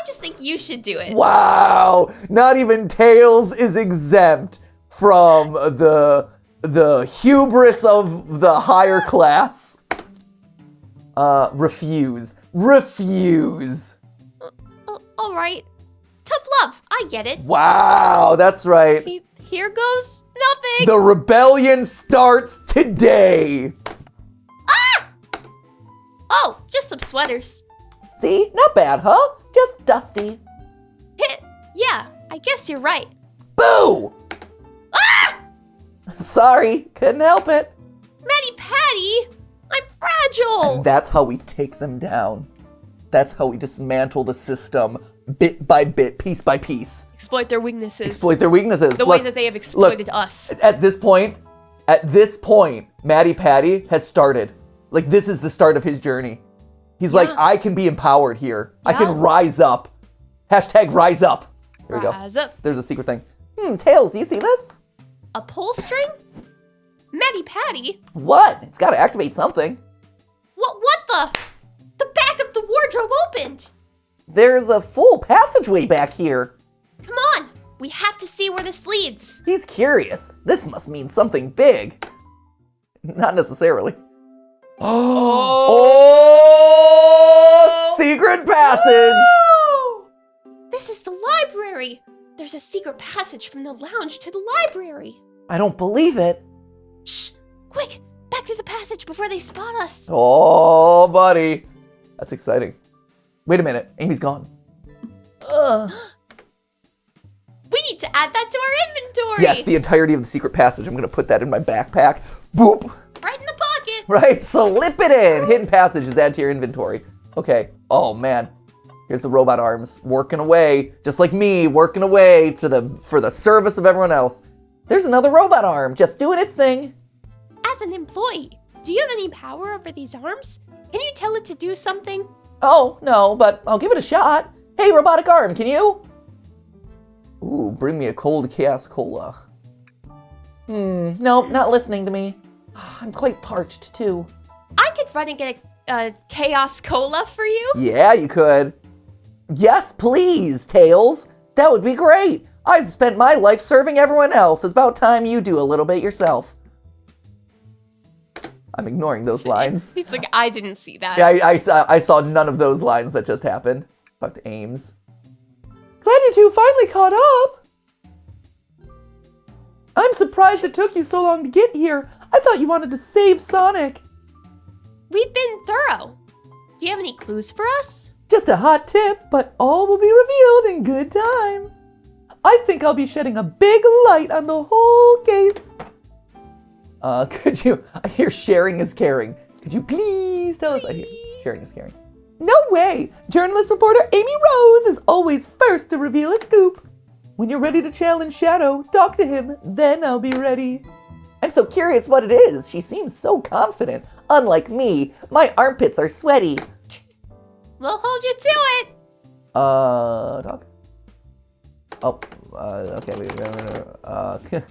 just think you should do it. Wow, not even Tails is exempt from the hubris of the higher class. Refuse. All right. Tough love. I get it. Wow, that's right. Here goes nothing. The rebellion starts today. Oh, just some sweaters. See, not bad, huh? Just dusty. Yeah, I guess you're right. Boo! Sorry, couldn't help it. Matty Patty, I'm fragile. And that's how we take them down. That's how we dismantle the system bit by bit, piece by piece. Exploit their weaknesses. Exploit their weaknesses. The way that they have exploited us. At this point, Matty Patty has started. Like, this is the start of his journey. He's like, I can be empowered here. I can rise up. Hashtag rise up. Here we go. Rise up. There's a secret thing. Tails, do you see this? A pull string? Matty Patty? What? It's got to activate something. What the? The back of the wardrobe opened. There's a full passageway back here. Come on. We have to see where this leads. He's curious. This must mean something big. Not necessarily. Oh! Secret passage! Woo! This is the library. There's a secret passage from the lounge to the library. I don't believe it. Shh! Quick! Back through the passage before they spot us. Oh, buddy. That's exciting. Wait a minute. Amy's gone. We need to add that to our inventory. Yes, the entirety of the secret passage. I'm going to put that in my backpack. Boop. Right in the pocket. Right, slip it in. Hidden passage is add to your inventory. Okay. Oh, man. Here's the robot arms working away, just like me, working away for the service of everyone else. There's another robot arm just doing its thing. As an employee, do you have any power over these arms? Can you tell it to do something? Oh, no, but I'll give it a shot. Hey, robotic arm, can you? Ooh, bring me a cold chaos cola. Nope, not listening to me. I'm quite parched, too. I could run and get a chaos cola for you. Yeah, you could. Yes, please, Tails. That would be great. I've spent my life serving everyone else. It's about time you do a little bit yourself. I'm ignoring those lines. He's like, I didn't see that. Yeah, I saw none of those lines that just happened. Talk to Ames. Glad you two finally caught up. I'm surprised it took you so long to get here. I thought you wanted to save Sonic. We've been thorough. Do you have any clues for us? Just a hot tip, but all will be revealed in good time. I think I'll be shedding a big light on the whole case. Could you, I hear sharing is caring. Could you please tell us? I hear sharing is caring. No way! Journalist reporter Amy Rose is always first to reveal a scoop. When you're ready to challenge Shadow, talk to him, then I'll be ready. I'm so curious what it is. She seems so confident. Unlike me, my armpits are sweaty. We'll hold you to it. Talk? Oh, okay.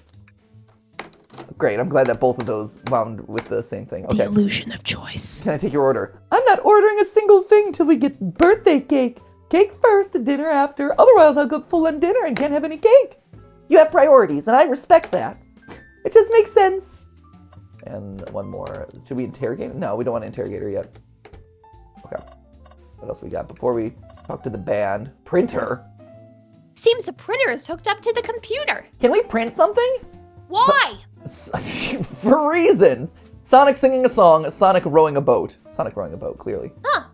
Great, I'm glad that both of those wound with the same thing. Okay. The illusion of choice. Can I take your order? I'm not ordering a single thing till we get birthday cake. Cake first, dinner after. Otherwise, I'll go full on dinner and can't have any cake. You have priorities, and I respect that. It just makes sense. And one more. Should we interrogate? No, we don't want to interrogate her yet. Okay. What else we got before we talk to the band? Printer. Seems the printer is hooked up to the computer. Can we print something? Why? For reasons. Sonic singing a song, Sonic rowing a boat. Sonic rowing a boat, clearly. Huh.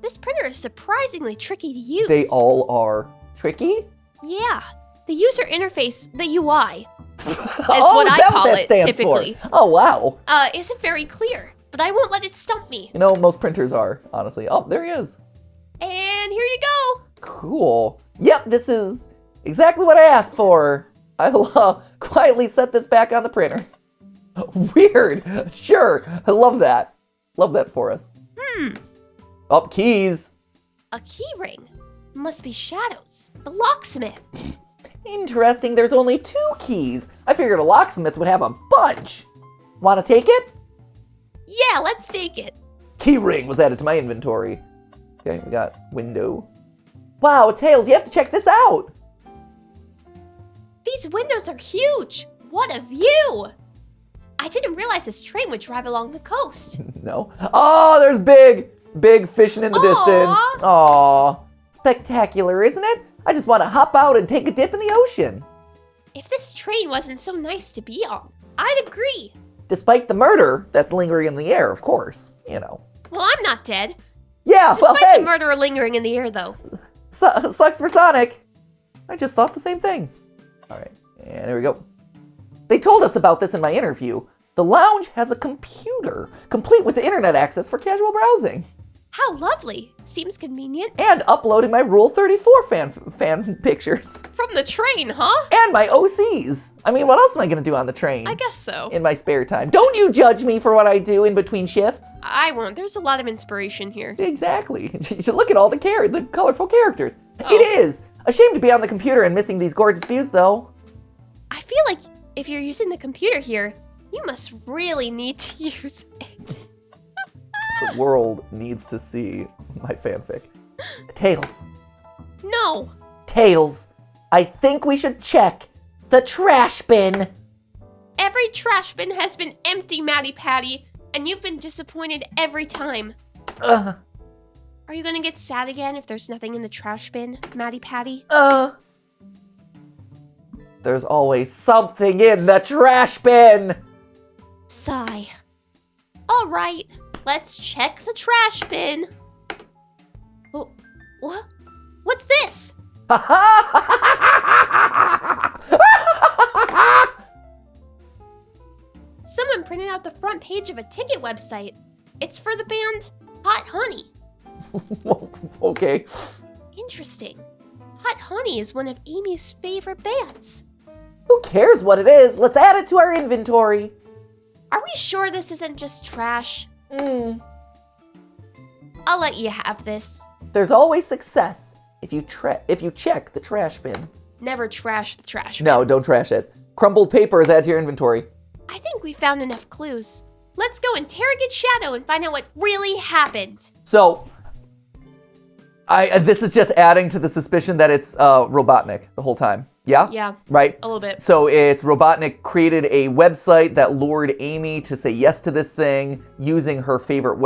This printer is surprisingly tricky to use. They all are tricky? Yeah. The user interface, the UI, that's what I call it typically. For. Oh, wow. Isn't very clear, but I won't let it stump me. You know, most printers are, honestly. Oh, there he is. And here you go. Cool. Yep, this is exactly what I asked for. I'll quietly set this back on the printer. Weird. Sure. I love that. Love that for us. Oh, keys. A key ring. Must be Shadow's. The locksmith. Interesting. There's only 2 keys. I figured a locksmith would have a bunch. Want to take it? Yeah, let's take it. Key ring was added to my inventory. Okay, we got window. Wow, Tails, you have to check this out. These windows are huge. What a view. I didn't realize this train would drive along the coast. No. Oh, there's big fishing in the distance. Aw. Spectacular, isn't it? I just want to hop out and take a dip in the ocean. If this train wasn't so nice to be on, I'd agree. Despite the murder that's lingering in the air, of course. You know. Well, I'm not dead. Yeah, Despite well, hey. the murderer lingering in the air, though. Sucks for Sonic. I just thought the same thing. All right, and there we go. They told us about this in my interview. The lounge has a computer, complete with internet access for casual browsing. How lovely. Seems convenient. And uploading my Rule 34 fan pictures. From the train, huh? And my OCs. I mean, what else am I going to do on the train? I guess so. In my spare time. Don't you judge me for what I do in between shifts. I won't. There's a lot of inspiration here. Exactly. Look at all the colorful characters. Oh. It is. A shame to be on the computer and missing these gorgeous views, though. I feel like if you're using the computer here, you must really need to use it. The world needs to see my fanfic. Tails. No. Tails, I think we should check the trash bin. Every trash bin has been empty, Matty Patty, and you've been disappointed every time. Are you gonna get sad again if there's nothing in the trash bin, Matty Patty? There's always something in the trash bin. Sigh. All right, let's check the trash bin. Oh, what? What's this? Someone printed out the front page of a ticket website. It's for the band Hot Honey. Okay. Interesting. Hot Honey is one of Amy's favorite bands. Who cares what it is? Let's add it to our inventory. Are we sure this isn't just trash? I'll let you have this. There's always success if you check the trash bin. Never trash the trash bin. No, don't trash it. Crumbled paper is added to your inventory. I think we found enough clues. Let's go interrogate Shadow and find out what really happened. So, This is just adding to the suspicion that it's Robotnik the whole time. Yeah? Yeah. Right? A little bit. So it's Robotnik created a website that lured Amy to say yes to this thing using her favorite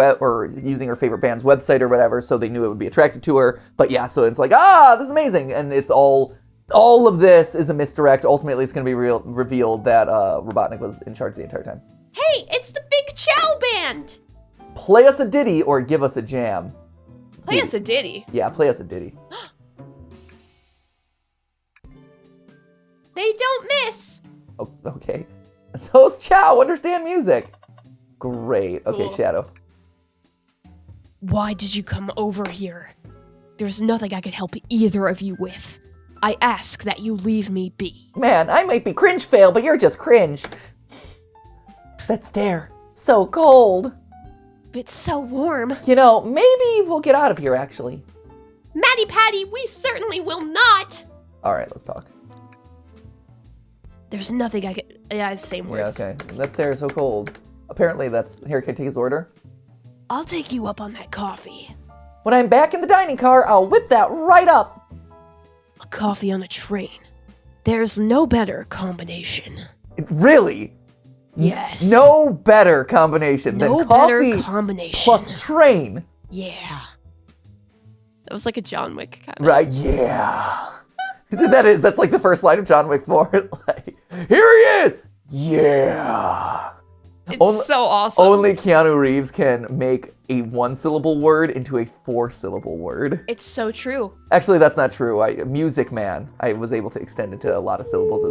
using her favorite band's website or whatever, so they knew it would be attracted to her. But yeah, so it's like, this is amazing. And it's all of this is a misdirect. Ultimately, it's going to be revealed that Robotnik was in charge the entire time. Hey, it's the Big Chow Band! Play us a ditty or give us a jam. Play us a ditty. Yeah, play us a ditty. They don't miss. Oh, okay. Those Chow understand music. Great. Okay, cool. Shadow. Why did you come over here? There's nothing I could help either of you with. I ask that you leave me be. Man, I might be cringe fail, but you're just cringe. That stare. So cold. It's so warm. You know, maybe we'll get out of here, actually. Matty Patty, we certainly will not. All right, let's talk. There's nothing I could... Yeah, same words. Yeah, okay. That stare is so cold. Apparently that's... Here, can I take his order? I'll take you up on that coffee. When I'm back in the dining car, I'll whip that right up. A coffee on a train. There's no better combination. Really? Yes. No better combination than coffee plus train. Yeah. That was like a John Wick kind of. Right, yeah. That's like the first line of John Wick 4. Like, here he is! Yeah. It's so awesome. Only Keanu Reeves can make a 1-syllable word into a 4-syllable word. It's so true. Actually, that's not true. Music Man, I was able to extend it to a lot of syllables.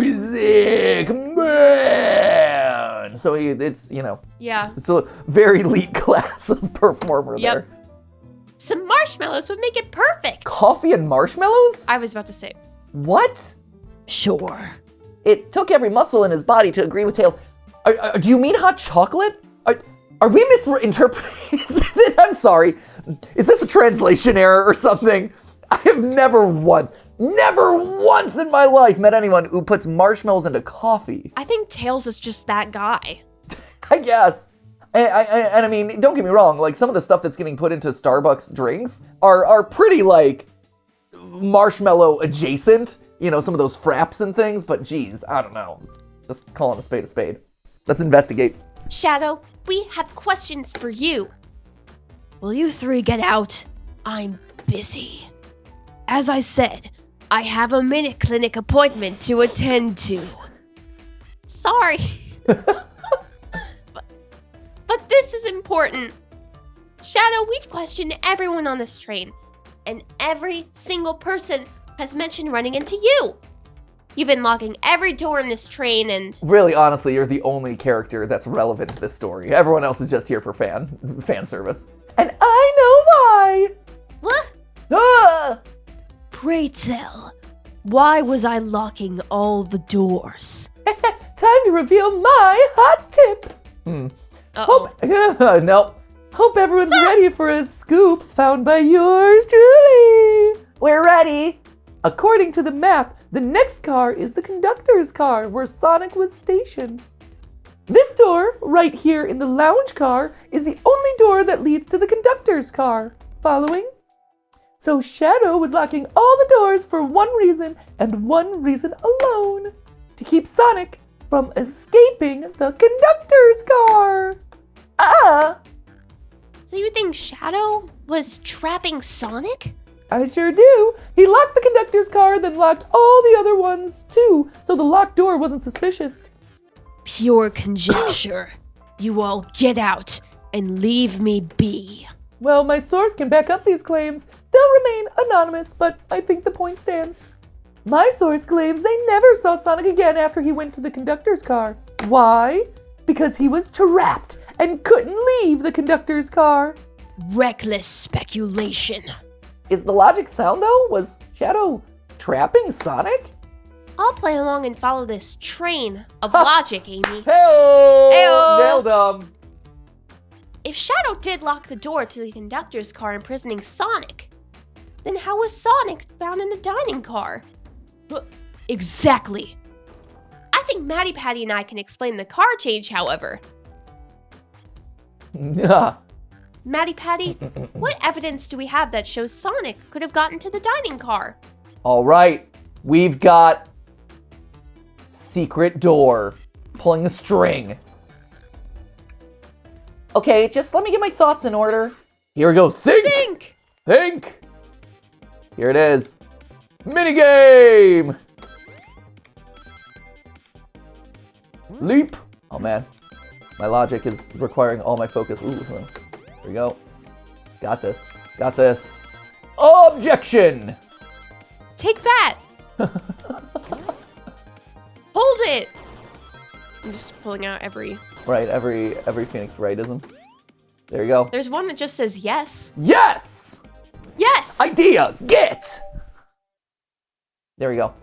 Music Man! So it's, Yeah. It's a very elite class of performer there. Some marshmallows would make it perfect. Coffee and marshmallows? I was about to say. What? Sure. It took every muscle in his body to agree with Tails. Do you mean hot chocolate? Are we misinterpreting? I'm sorry. Is this a translation error or something? I have never once in my life met anyone who puts marshmallows into coffee. I think Tails is just that guy. I guess. And I mean, don't get me wrong, like some of the stuff that's getting put into Starbucks drinks are pretty like marshmallow adjacent, some of those fraps and things, but geez, I don't know. Just calling a spade a spade. Let's investigate. Shadow, we have questions for you. Will you three get out? I'm busy. As I said, I have a minute clinic appointment to attend to. Sorry. But this is important. Shadow, we've questioned everyone on this train, and every single person has mentioned running into you. You've been locking every door in this train and... Really, honestly, you're the only character that's relevant to this story. Everyone else is just here for fan service. And I know why! What? Ah! Pray tell, why was I locking all the doors? Time to reveal my hot tip! Hope everyone's ready for a scoop found by yours truly. We're ready. According to the map, the next car is the conductor's car where Sonic was stationed. This door, right here in the lounge car, is the only door that leads to the conductor's car. Following? So Shadow was locking all the doors for one reason and one reason alone. To keep Sonic from escaping the conductor's car. So you think Shadow was trapping Sonic? I sure do. He locked the conductor's car, then locked all the other ones too, so the locked door wasn't suspicious. Pure conjecture. You all get out and leave me be. Well, my source can back up these claims. They'll remain anonymous, but I think the point stands. My source claims they never saw Sonic again after he went to the conductor's car. Why? Because he was trapped and couldn't leave the conductor's car. Reckless speculation. Is the logic sound, though? Was Shadow trapping Sonic? I'll play along and follow this train of logic, Amy. Hey-o! Nailed them. If Shadow did lock the door to the conductor's car imprisoning Sonic, then how was Sonic found in the dining car? Exactly. I think Matty Patty and I can explain the car change, however. Matty Patty, what evidence do we have that shows Sonic could have gotten to the dining car? All right, we've got secret door, pulling the string. Okay, just let me get my thoughts in order. Here we go. Think. Here it is. Minigame. Leap. Oh man, my logic is requiring all my focus. Ooh, here we go. Got this. Objection. Take that. Hold it. I'm just pulling out every Phoenix Wrightism. There you go. There's one that just says yes. Yes! Yes! Idea, get! There we go.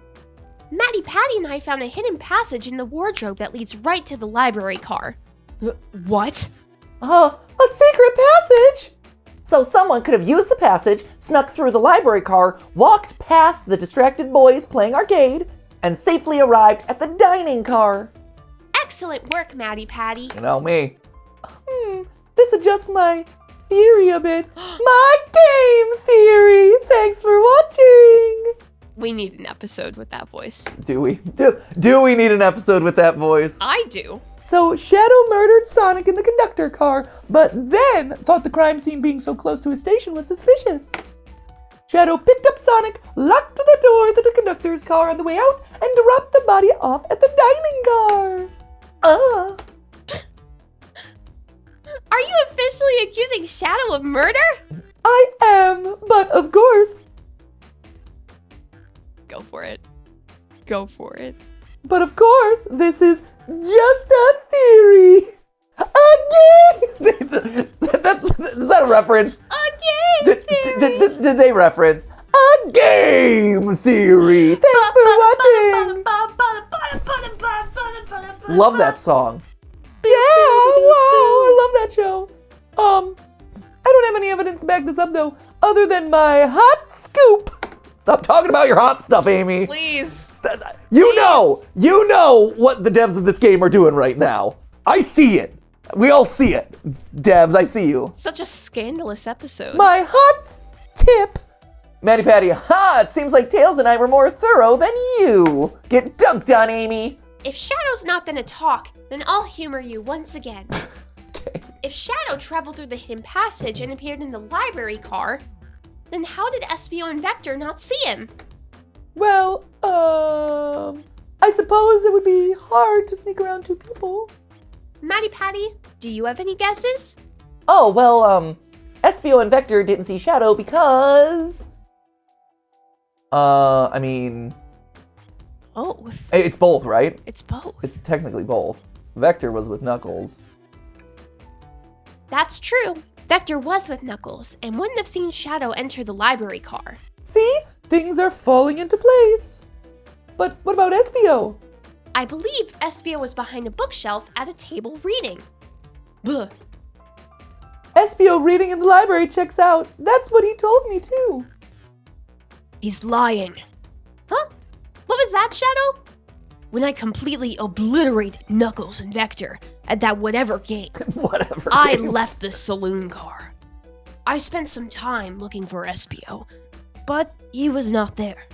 Matty Patty and I found a hidden passage in the wardrobe that leads right to the library car. What? A secret passage? So someone could have used the passage, snuck through the library car, walked past the distracted boys playing arcade, and safely arrived at the dining car. Excellent work, Matty Patty. You know me. This adjusts my theory a bit. My game theory! Thanks for watching! We need an episode with that voice. Do we? Do we need an episode with that voice? I do. So Shadow murdered Sonic in the conductor car, but then thought the crime scene being so close to his station was suspicious. Shadow picked up Sonic, locked the door to the conductor's car on the way out, and dropped the body off at the dining car. Are you officially accusing Shadow of murder? I am, but of course. Go for it. Go for it. But of course, this is just a theory. Again! Is that a reference? A game theory. Did they reference a game theory? Thanks for watching. Love that song. Yeah, wow, I love that show. I don't have any evidence to back this up though, other than my hot scoop. Stop talking about your hot stuff, Amy. Please. You know what the devs of this game are doing right now. I see it. We all see it. Devs, I see you. Such a scandalous episode. My hot tip. Matty Patty, it seems like Tails and I were more thorough than you. Get dunked on, Amy. If Shadow's not gonna talk, then I'll humor you once again. Okay. If Shadow traveled through the hidden passage and appeared in the library car, then how did Espio and Vector not see him? Well, I suppose it would be hard to sneak around two people. Matty Patty, do you have any guesses? Oh, well, Espio and Vector didn't see Shadow because... Both. It's both, right? It's both. It's technically both. Vector was with Knuckles. That's true. Vector was with Knuckles and wouldn't have seen Shadow enter the library car. See? Things are falling into place. But what about Espio? I believe Espio was behind a bookshelf at a table reading. Bleh. Espio reading in the library checks out. That's what he told me too. He's lying. Huh? What was that, Shadow? When I completely obliterated Knuckles and Vector at that whatever game, I left the saloon car. I spent some time looking for Espio, but he was not there.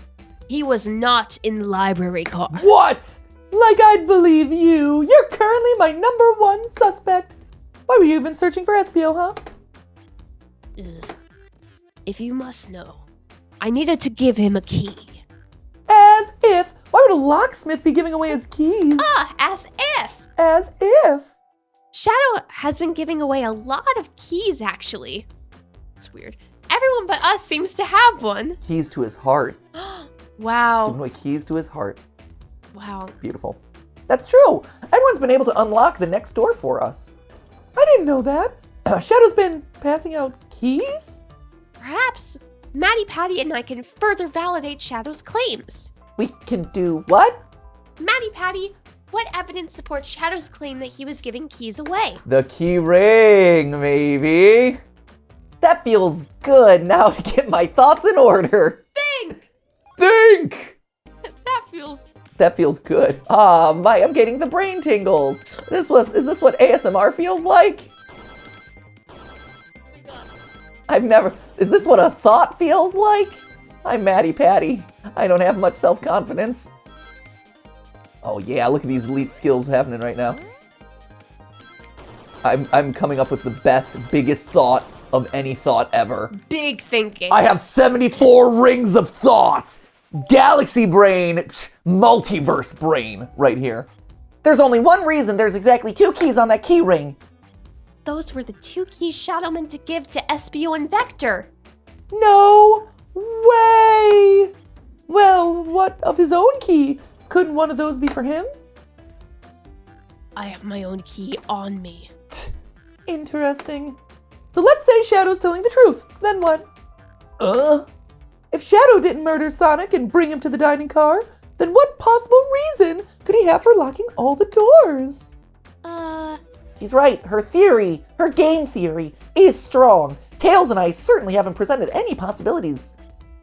He was not in the library car. What? Like I'd believe you. You're currently my #1 suspect. Why were you even searching for Espio, huh? Ugh. If you must know, I needed to give him a key. As if. Why would a locksmith be giving away his keys? As if. As if. Shadow has been giving away a lot of keys, actually. It's weird. Everyone but us seems to have one. Keys to his heart. Wow. Giving away keys to his heart. Wow. Beautiful. That's true. Everyone's been able to unlock the next door for us. I didn't know that. Shadow's been passing out keys? Perhaps Matty Patty and I can further validate Shadow's claims. We can do what? Matty Patty, what evidence supports Shadow's claim that he was giving keys away? The key ring, maybe. That feels good now to get my thoughts in order. Think! That feels good. I'm getting the brain tingles. Is this what ASMR feels like? Is this what a thought feels like? I'm Matty Patty. I don't have much self-confidence. Oh yeah, look at these elite skills happening right now. I'm coming up with the best, biggest thought of any thought ever. Big thinking. I have 74 rings of thought. Galaxy brain, multiverse brain right here. There's only one reason there's exactly 2 keys on that key ring. Those were the 2 keys Shadow meant to give to Espio and Vector. No way! Well, what of his own key? Couldn't one of those be for him? I have my own key on me. Interesting. So let's say Shadow's telling the truth. Then what? If Shadow didn't murder Sonic and bring him to the dining car, then what possible reason could he have for locking all the doors? She's right. Her theory, her game theory, is strong. Tails and I certainly haven't presented any possibilities.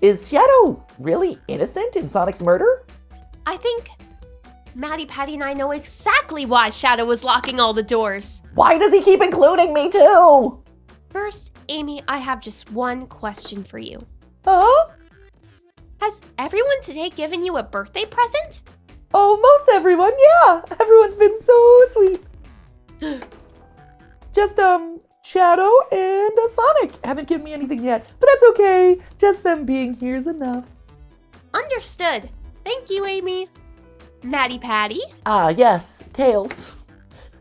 Is Shadow really innocent in Sonic's murder? I think Matty Patty and I know exactly why Shadow was locking all the doors. Why does he keep including me too? First, Amy, I have just one question for you. Huh? Has everyone today given you a birthday present? Oh, most everyone, yeah. Everyone's been so sweet. Just, Shadow and Sonic haven't given me anything yet, but that's okay. Just them being here's enough. Understood. Thank you, Amy. Matty Patty? Yes, Tails.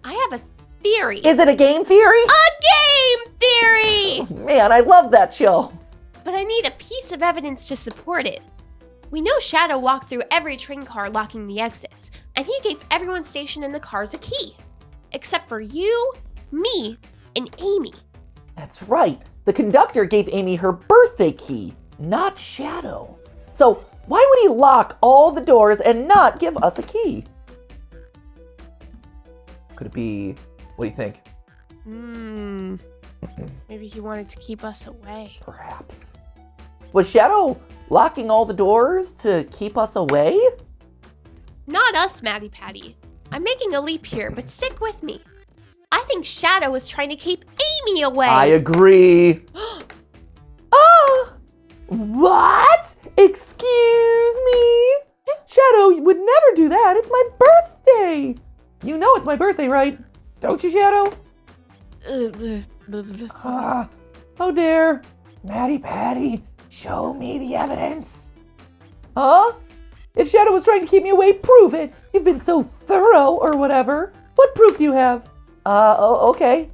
I have a theory. Is it a game theory? A game theory! Man, I love that show. But I need a piece of evidence to support it. We know Shadow walked through every train car locking the exits, and he gave everyone stationed in the cars a key. Except for you, me, and Amy. That's right. The conductor gave Amy her birthday key, not Shadow. So why would he lock all the doors and not give us a key? Could it be, what do you think? Maybe he wanted to keep us away. Perhaps. Was Shadow locking all the doors to keep us away? Not us, Matty Patty. I'm making a leap here, but stick with me. I think Shadow was trying to keep Amy away. I agree. What? Excuse me? Shadow would never do that. It's my birthday. You know it's my birthday, right? Don't you, Shadow? Oh dear. Matty Patty, show me the evidence. Huh? If Shadow was trying to keep me away, prove it. You've been so thorough or whatever. What proof do you have? Okay.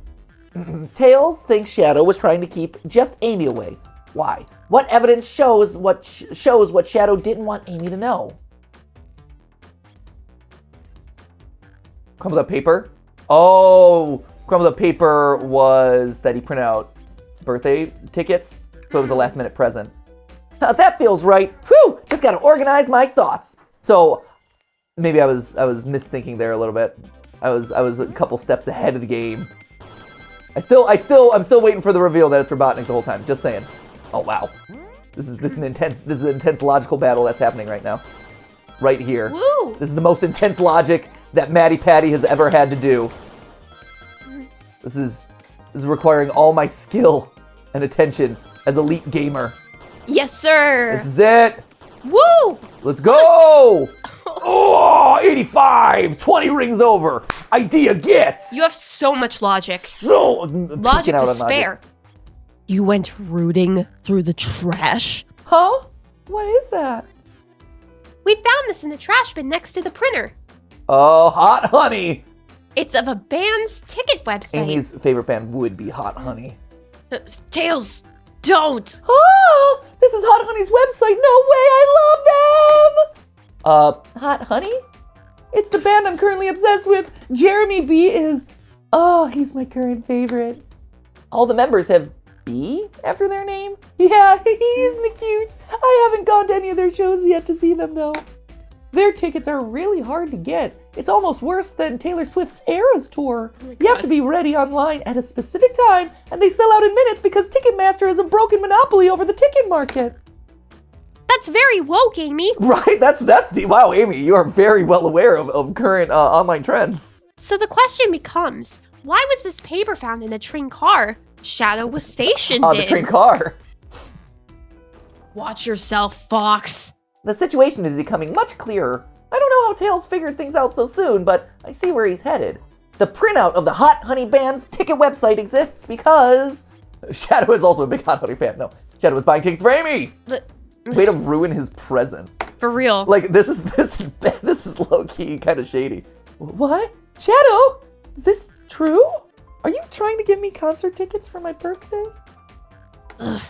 Tails thinks Shadow was trying to keep just Amy away. Why? What evidence shows what Shadow didn't want Amy to know? Crumpled up paper? Oh, crumpled up paper was that he printed out birthday tickets, so it was a last minute present. That feels right. Whew! Just gotta organize my thoughts. So maybe I was misthinking there a little bit. I was a couple steps ahead of the game. I'm still waiting for the reveal that it's Robotnik the whole time. Just saying. Oh wow. This is an intense logical battle that's happening right now. Right here. Woo! This is the most intense logic that Matty Patty has ever had to do. This is requiring all my skill and attention as elite gamer. Yes, sir. This is it. Woo! Let's go! Oh, 85! 20 rings over. Idea gets. You have so much logic. So Logic to spare. You went rooting through the trash? Huh? What is that? We found this in the trash bin next to the printer. Oh, Hot Honey. It's of a band's ticket website. Amy's favorite band would be Hot Honey. Tails, don't. Oh, this is Hot Honey's website. No way, I love them. Hot Honey? It's the band I'm currently obsessed with. Jeremy B is, he's my current favorite. All the members have B after their name? Yeah, isn't it cute? I haven't gone to any of their shows yet to see them though. Their tickets are really hard to get. It's almost worse than Taylor Swift's Eras tour. You have to be ready online at a specific time, and they sell out in minutes because Ticketmaster has a broken monopoly over the ticket market. That's very woke, Amy. Right, that's the, wow, Amy, you are very well aware of current online trends. So the question becomes, why was this paper found in a train car Shadow was stationed the train car. Watch yourself, Fox. The situation is becoming much clearer. I don't know how Tails figured things out so soon, but I see where he's headed. The printout of the Hot Honey Band's ticket website exists because Shadow is also a big Hot Honey fan. No, Shadow was buying tickets for Amy. Way to ruin his present. For real. Like this is low key kind of shady. What? Shadow? Is this true? Are you trying to give me concert tickets for my birthday? Ugh.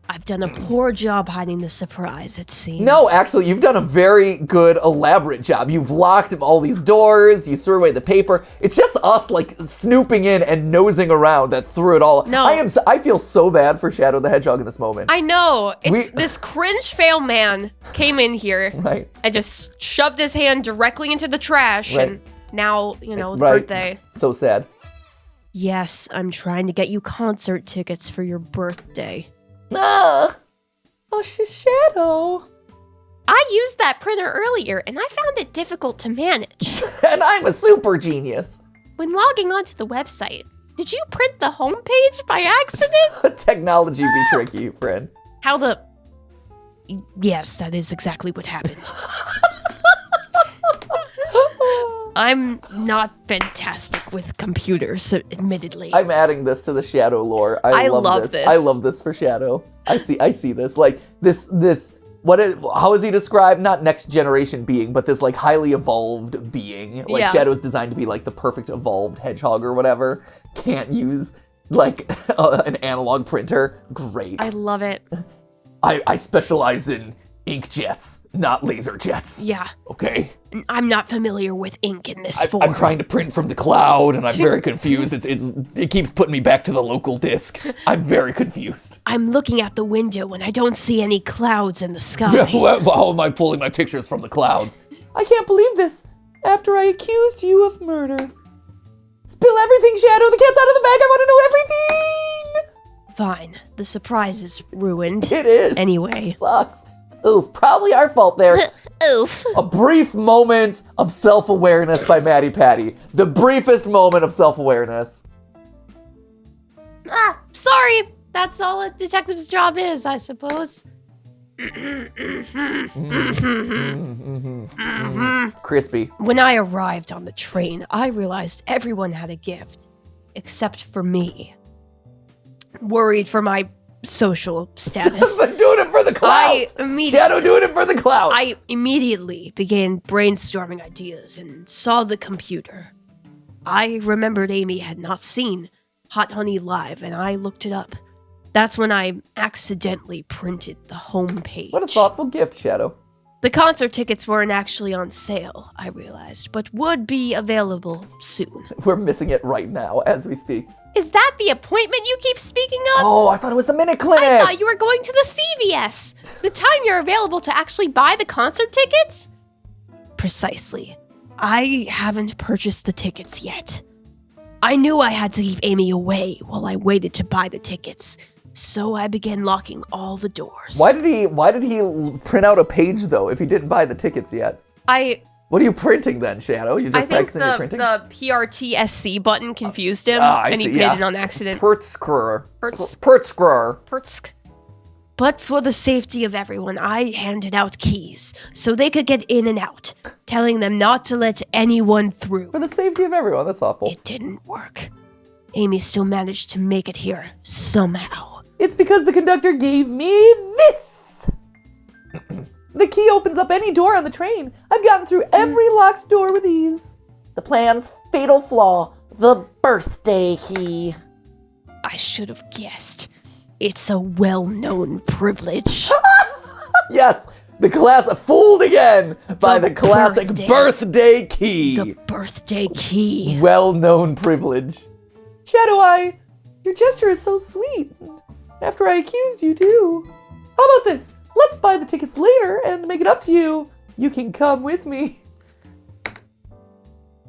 I've done a poor job hiding the surprise, it seems. No, actually, you've done a very good, elaborate job. You've locked all these doors, you threw away the paper. It's just us, like, snooping in and nosing around that threw it all. No. I feel so bad for Shadow the Hedgehog in this moment. I know. This cringe fail man came in here right. and just shoved his hand directly into the trash, right. and now, the right. birthday. So sad. Yes, I'm trying to get you concert tickets for your birthday. Oh, Shadow. I used that printer earlier, and I found it difficult to manage. And I'm a super genius. When logging onto the website, did you print the homepage by accident? Technology be tricky, friend. Yes, that is exactly what happened. I'm not fantastic with computers, admittedly. I'm adding this to the Shadow lore. I love this. I love this for Shadow. I see this. Like this how is he described? Not next generation being, but this like highly evolved being. Like Shadow's designed to be like the perfect evolved hedgehog or whatever. Can't use like an analog printer. Great. I love it. I specialize in ink jets, not laser jets. Yeah. Okay. I'm not familiar with ink in this form. I'm trying to print from the cloud, and I'm very confused. It keeps putting me back to the local disk. I'm very confused. I'm looking out the window, and I don't see any clouds in the sky. How am I pulling my pictures from the clouds? I can't believe this. After I accused you of murder. Spill everything, Shadow. The cat's out of the bag. I want to know everything. Fine. The surprise is ruined. It is. Anyway. Sucks. Oof, probably our fault there. Oof. A brief moment of self-awareness by Maddie Patty. The briefest moment of self-awareness. Sorry. That's all a detective's job is, I suppose. Crispy. When I arrived on the train, I realized everyone had a gift, except for me. Worried for my social status. Doing it for the clouds. Shadow doing it for the clouds. I immediately began brainstorming ideas and saw the computer. I remembered Amy had not seen Hot Honey Live, and I looked it up. That's when I accidentally printed the homepage. What a thoughtful gift, Shadow. The concert tickets weren't actually on sale, I realized, but would be available soon. We're missing it right now as we speak. Is that the appointment you keep speaking of? Oh, I thought it was the Minute Clinic. I thought you were going to the CVS. The time you're available to actually buy the concert tickets? Precisely. I haven't purchased the tickets yet. I knew I had to keep Amy away while I waited to buy the tickets, so I began locking all the doors. Why did he print out a page though if he didn't buy the tickets yet? What are you printing then, Shadow? You're just practicing your printing? I think the PRTSC button confused him, and he put it on accident. Pertskrer. But for the safety of everyone, I handed out keys so they could get in and out, telling them not to let anyone through. For the safety of everyone, that's awful. It didn't work. Amy still managed to make it here, somehow. It's because the conductor gave me this! The key opens up any door on the train. I've gotten through every locked door with ease. The plan's fatal flaw, the birthday key. I should have guessed. It's a well-known privilege. Yes, the class fooled again by the classic birthday key. The birthday key. Well-known privilege. Shadow your gesture is so sweet. After I accused you too. How about this? Let's buy the tickets later and make it up to you. You can come with me.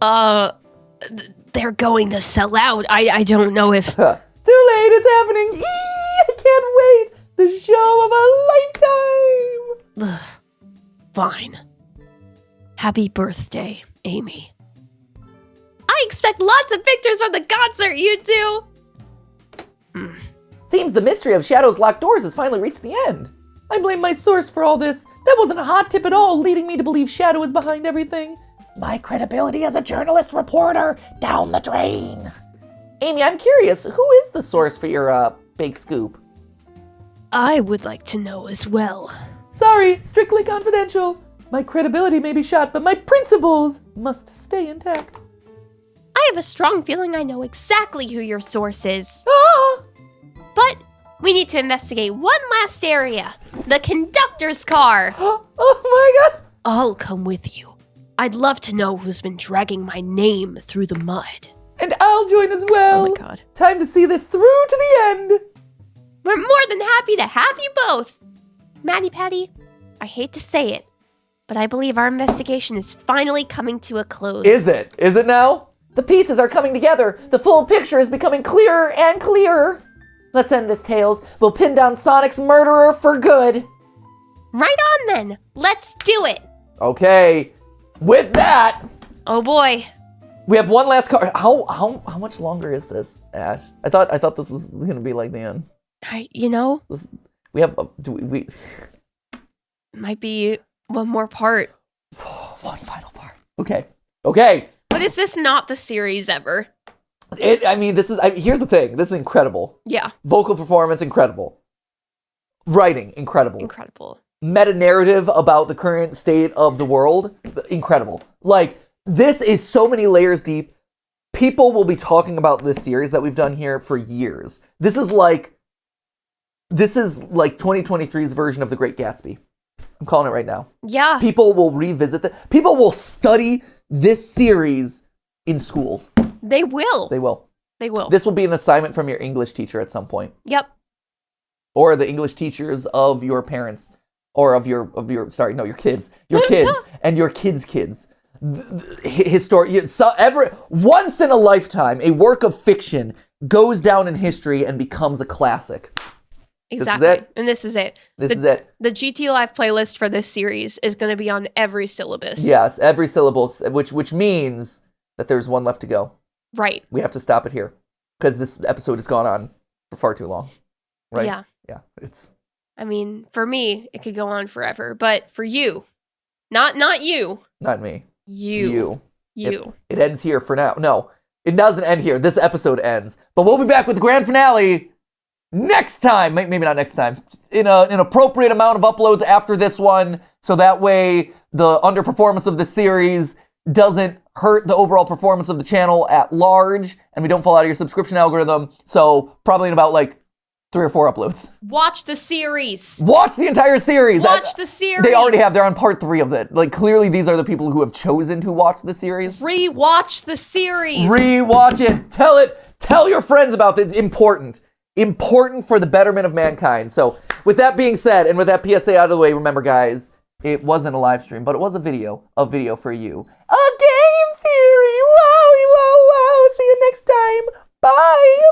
They're going to sell out. I don't know if... Too late, it's happening. I can't wait. The show of a lifetime. Fine. Happy birthday, Amy. I expect lots of pictures from the concert, you two. Seems the mystery of Shadow's locked doors has finally reached the end. I blame my source for all this. That wasn't a hot tip at all, leading me to believe Shadow is behind everything. My credibility as a journalist reporter down the drain. Amy, I'm curious, who is the source for your big scoop? I would like to know as well. Sorry, strictly confidential. My credibility may be shot, but my principles must stay intact. I have a strong feeling I know exactly who your source is. Ah! But we need to investigate one last area. The conductor's car. Oh my god! I'll come with you. I'd love to know who's been dragging my name through the mud. And I'll join as well. Oh my god. Time to see this through to the end. We're more than happy to have you both. Maddie Patty, I hate to say it, but I believe our investigation is finally coming to a close. Is it? Is it now? The pieces are coming together. The full picture is becoming clearer and clearer. Let's end this, Tails. We'll pin down Sonic's murderer for good. Right on then. Let's do it. Okay. With that, Oh boy. we have one last card. How much longer is this, Ash? I thought this was gonna be like the end. We We have we might be one more part. one final part. Okay. But is this not the series ever? Here's the thing. This is incredible. Yeah. Vocal performance, incredible. Writing, incredible. Incredible. Meta narrative about the current state of the world, incredible. Like, this is so many layers deep. People will be talking about this series that we've done here for years. This is like 2023's version of The Great Gatsby. I'm calling it right now. Yeah. People will revisit people will study this series in schools. They will. They will. They will. This will be an assignment from your English teacher at some point. Yep. Or the English teachers of your parents. Or of your kids. Your kids and your kids' kids. Once in a lifetime, a work of fiction goes down in history and becomes a classic. Exactly. This is it. This is it. The GT Live playlist for this series is going to be on every syllabus. Yes, every syllable, which means that there's one left to go. Right. We have to stop it here because this episode has gone on for far too long. Right? Yeah. Yeah. I mean, for me, it could go on forever, but for you, not you. Not me. You. It ends here for now. No, it doesn't end here. This episode ends, but we'll be back with the grand finale next time. Maybe not next time. In an appropriate amount of uploads after this one, so that way the underperformance of the series doesn't hurt the overall performance of the channel at large, and we don't fall out of your subscription algorithm. So probably in about 3 or 4 uploads. Watch the series. Watch the entire series. Watch the series. They already have. They're on part 3 of it. Clearly these are the people who have chosen to watch the series. Rewatch the series. Rewatch it. Tell your friends about it. It's important. Important for the betterment of mankind. So with that being said, and with that PSA out of the way, remember guys, it wasn't a live stream, but it was a video for you. A game theory. Wow. See you next time. Bye.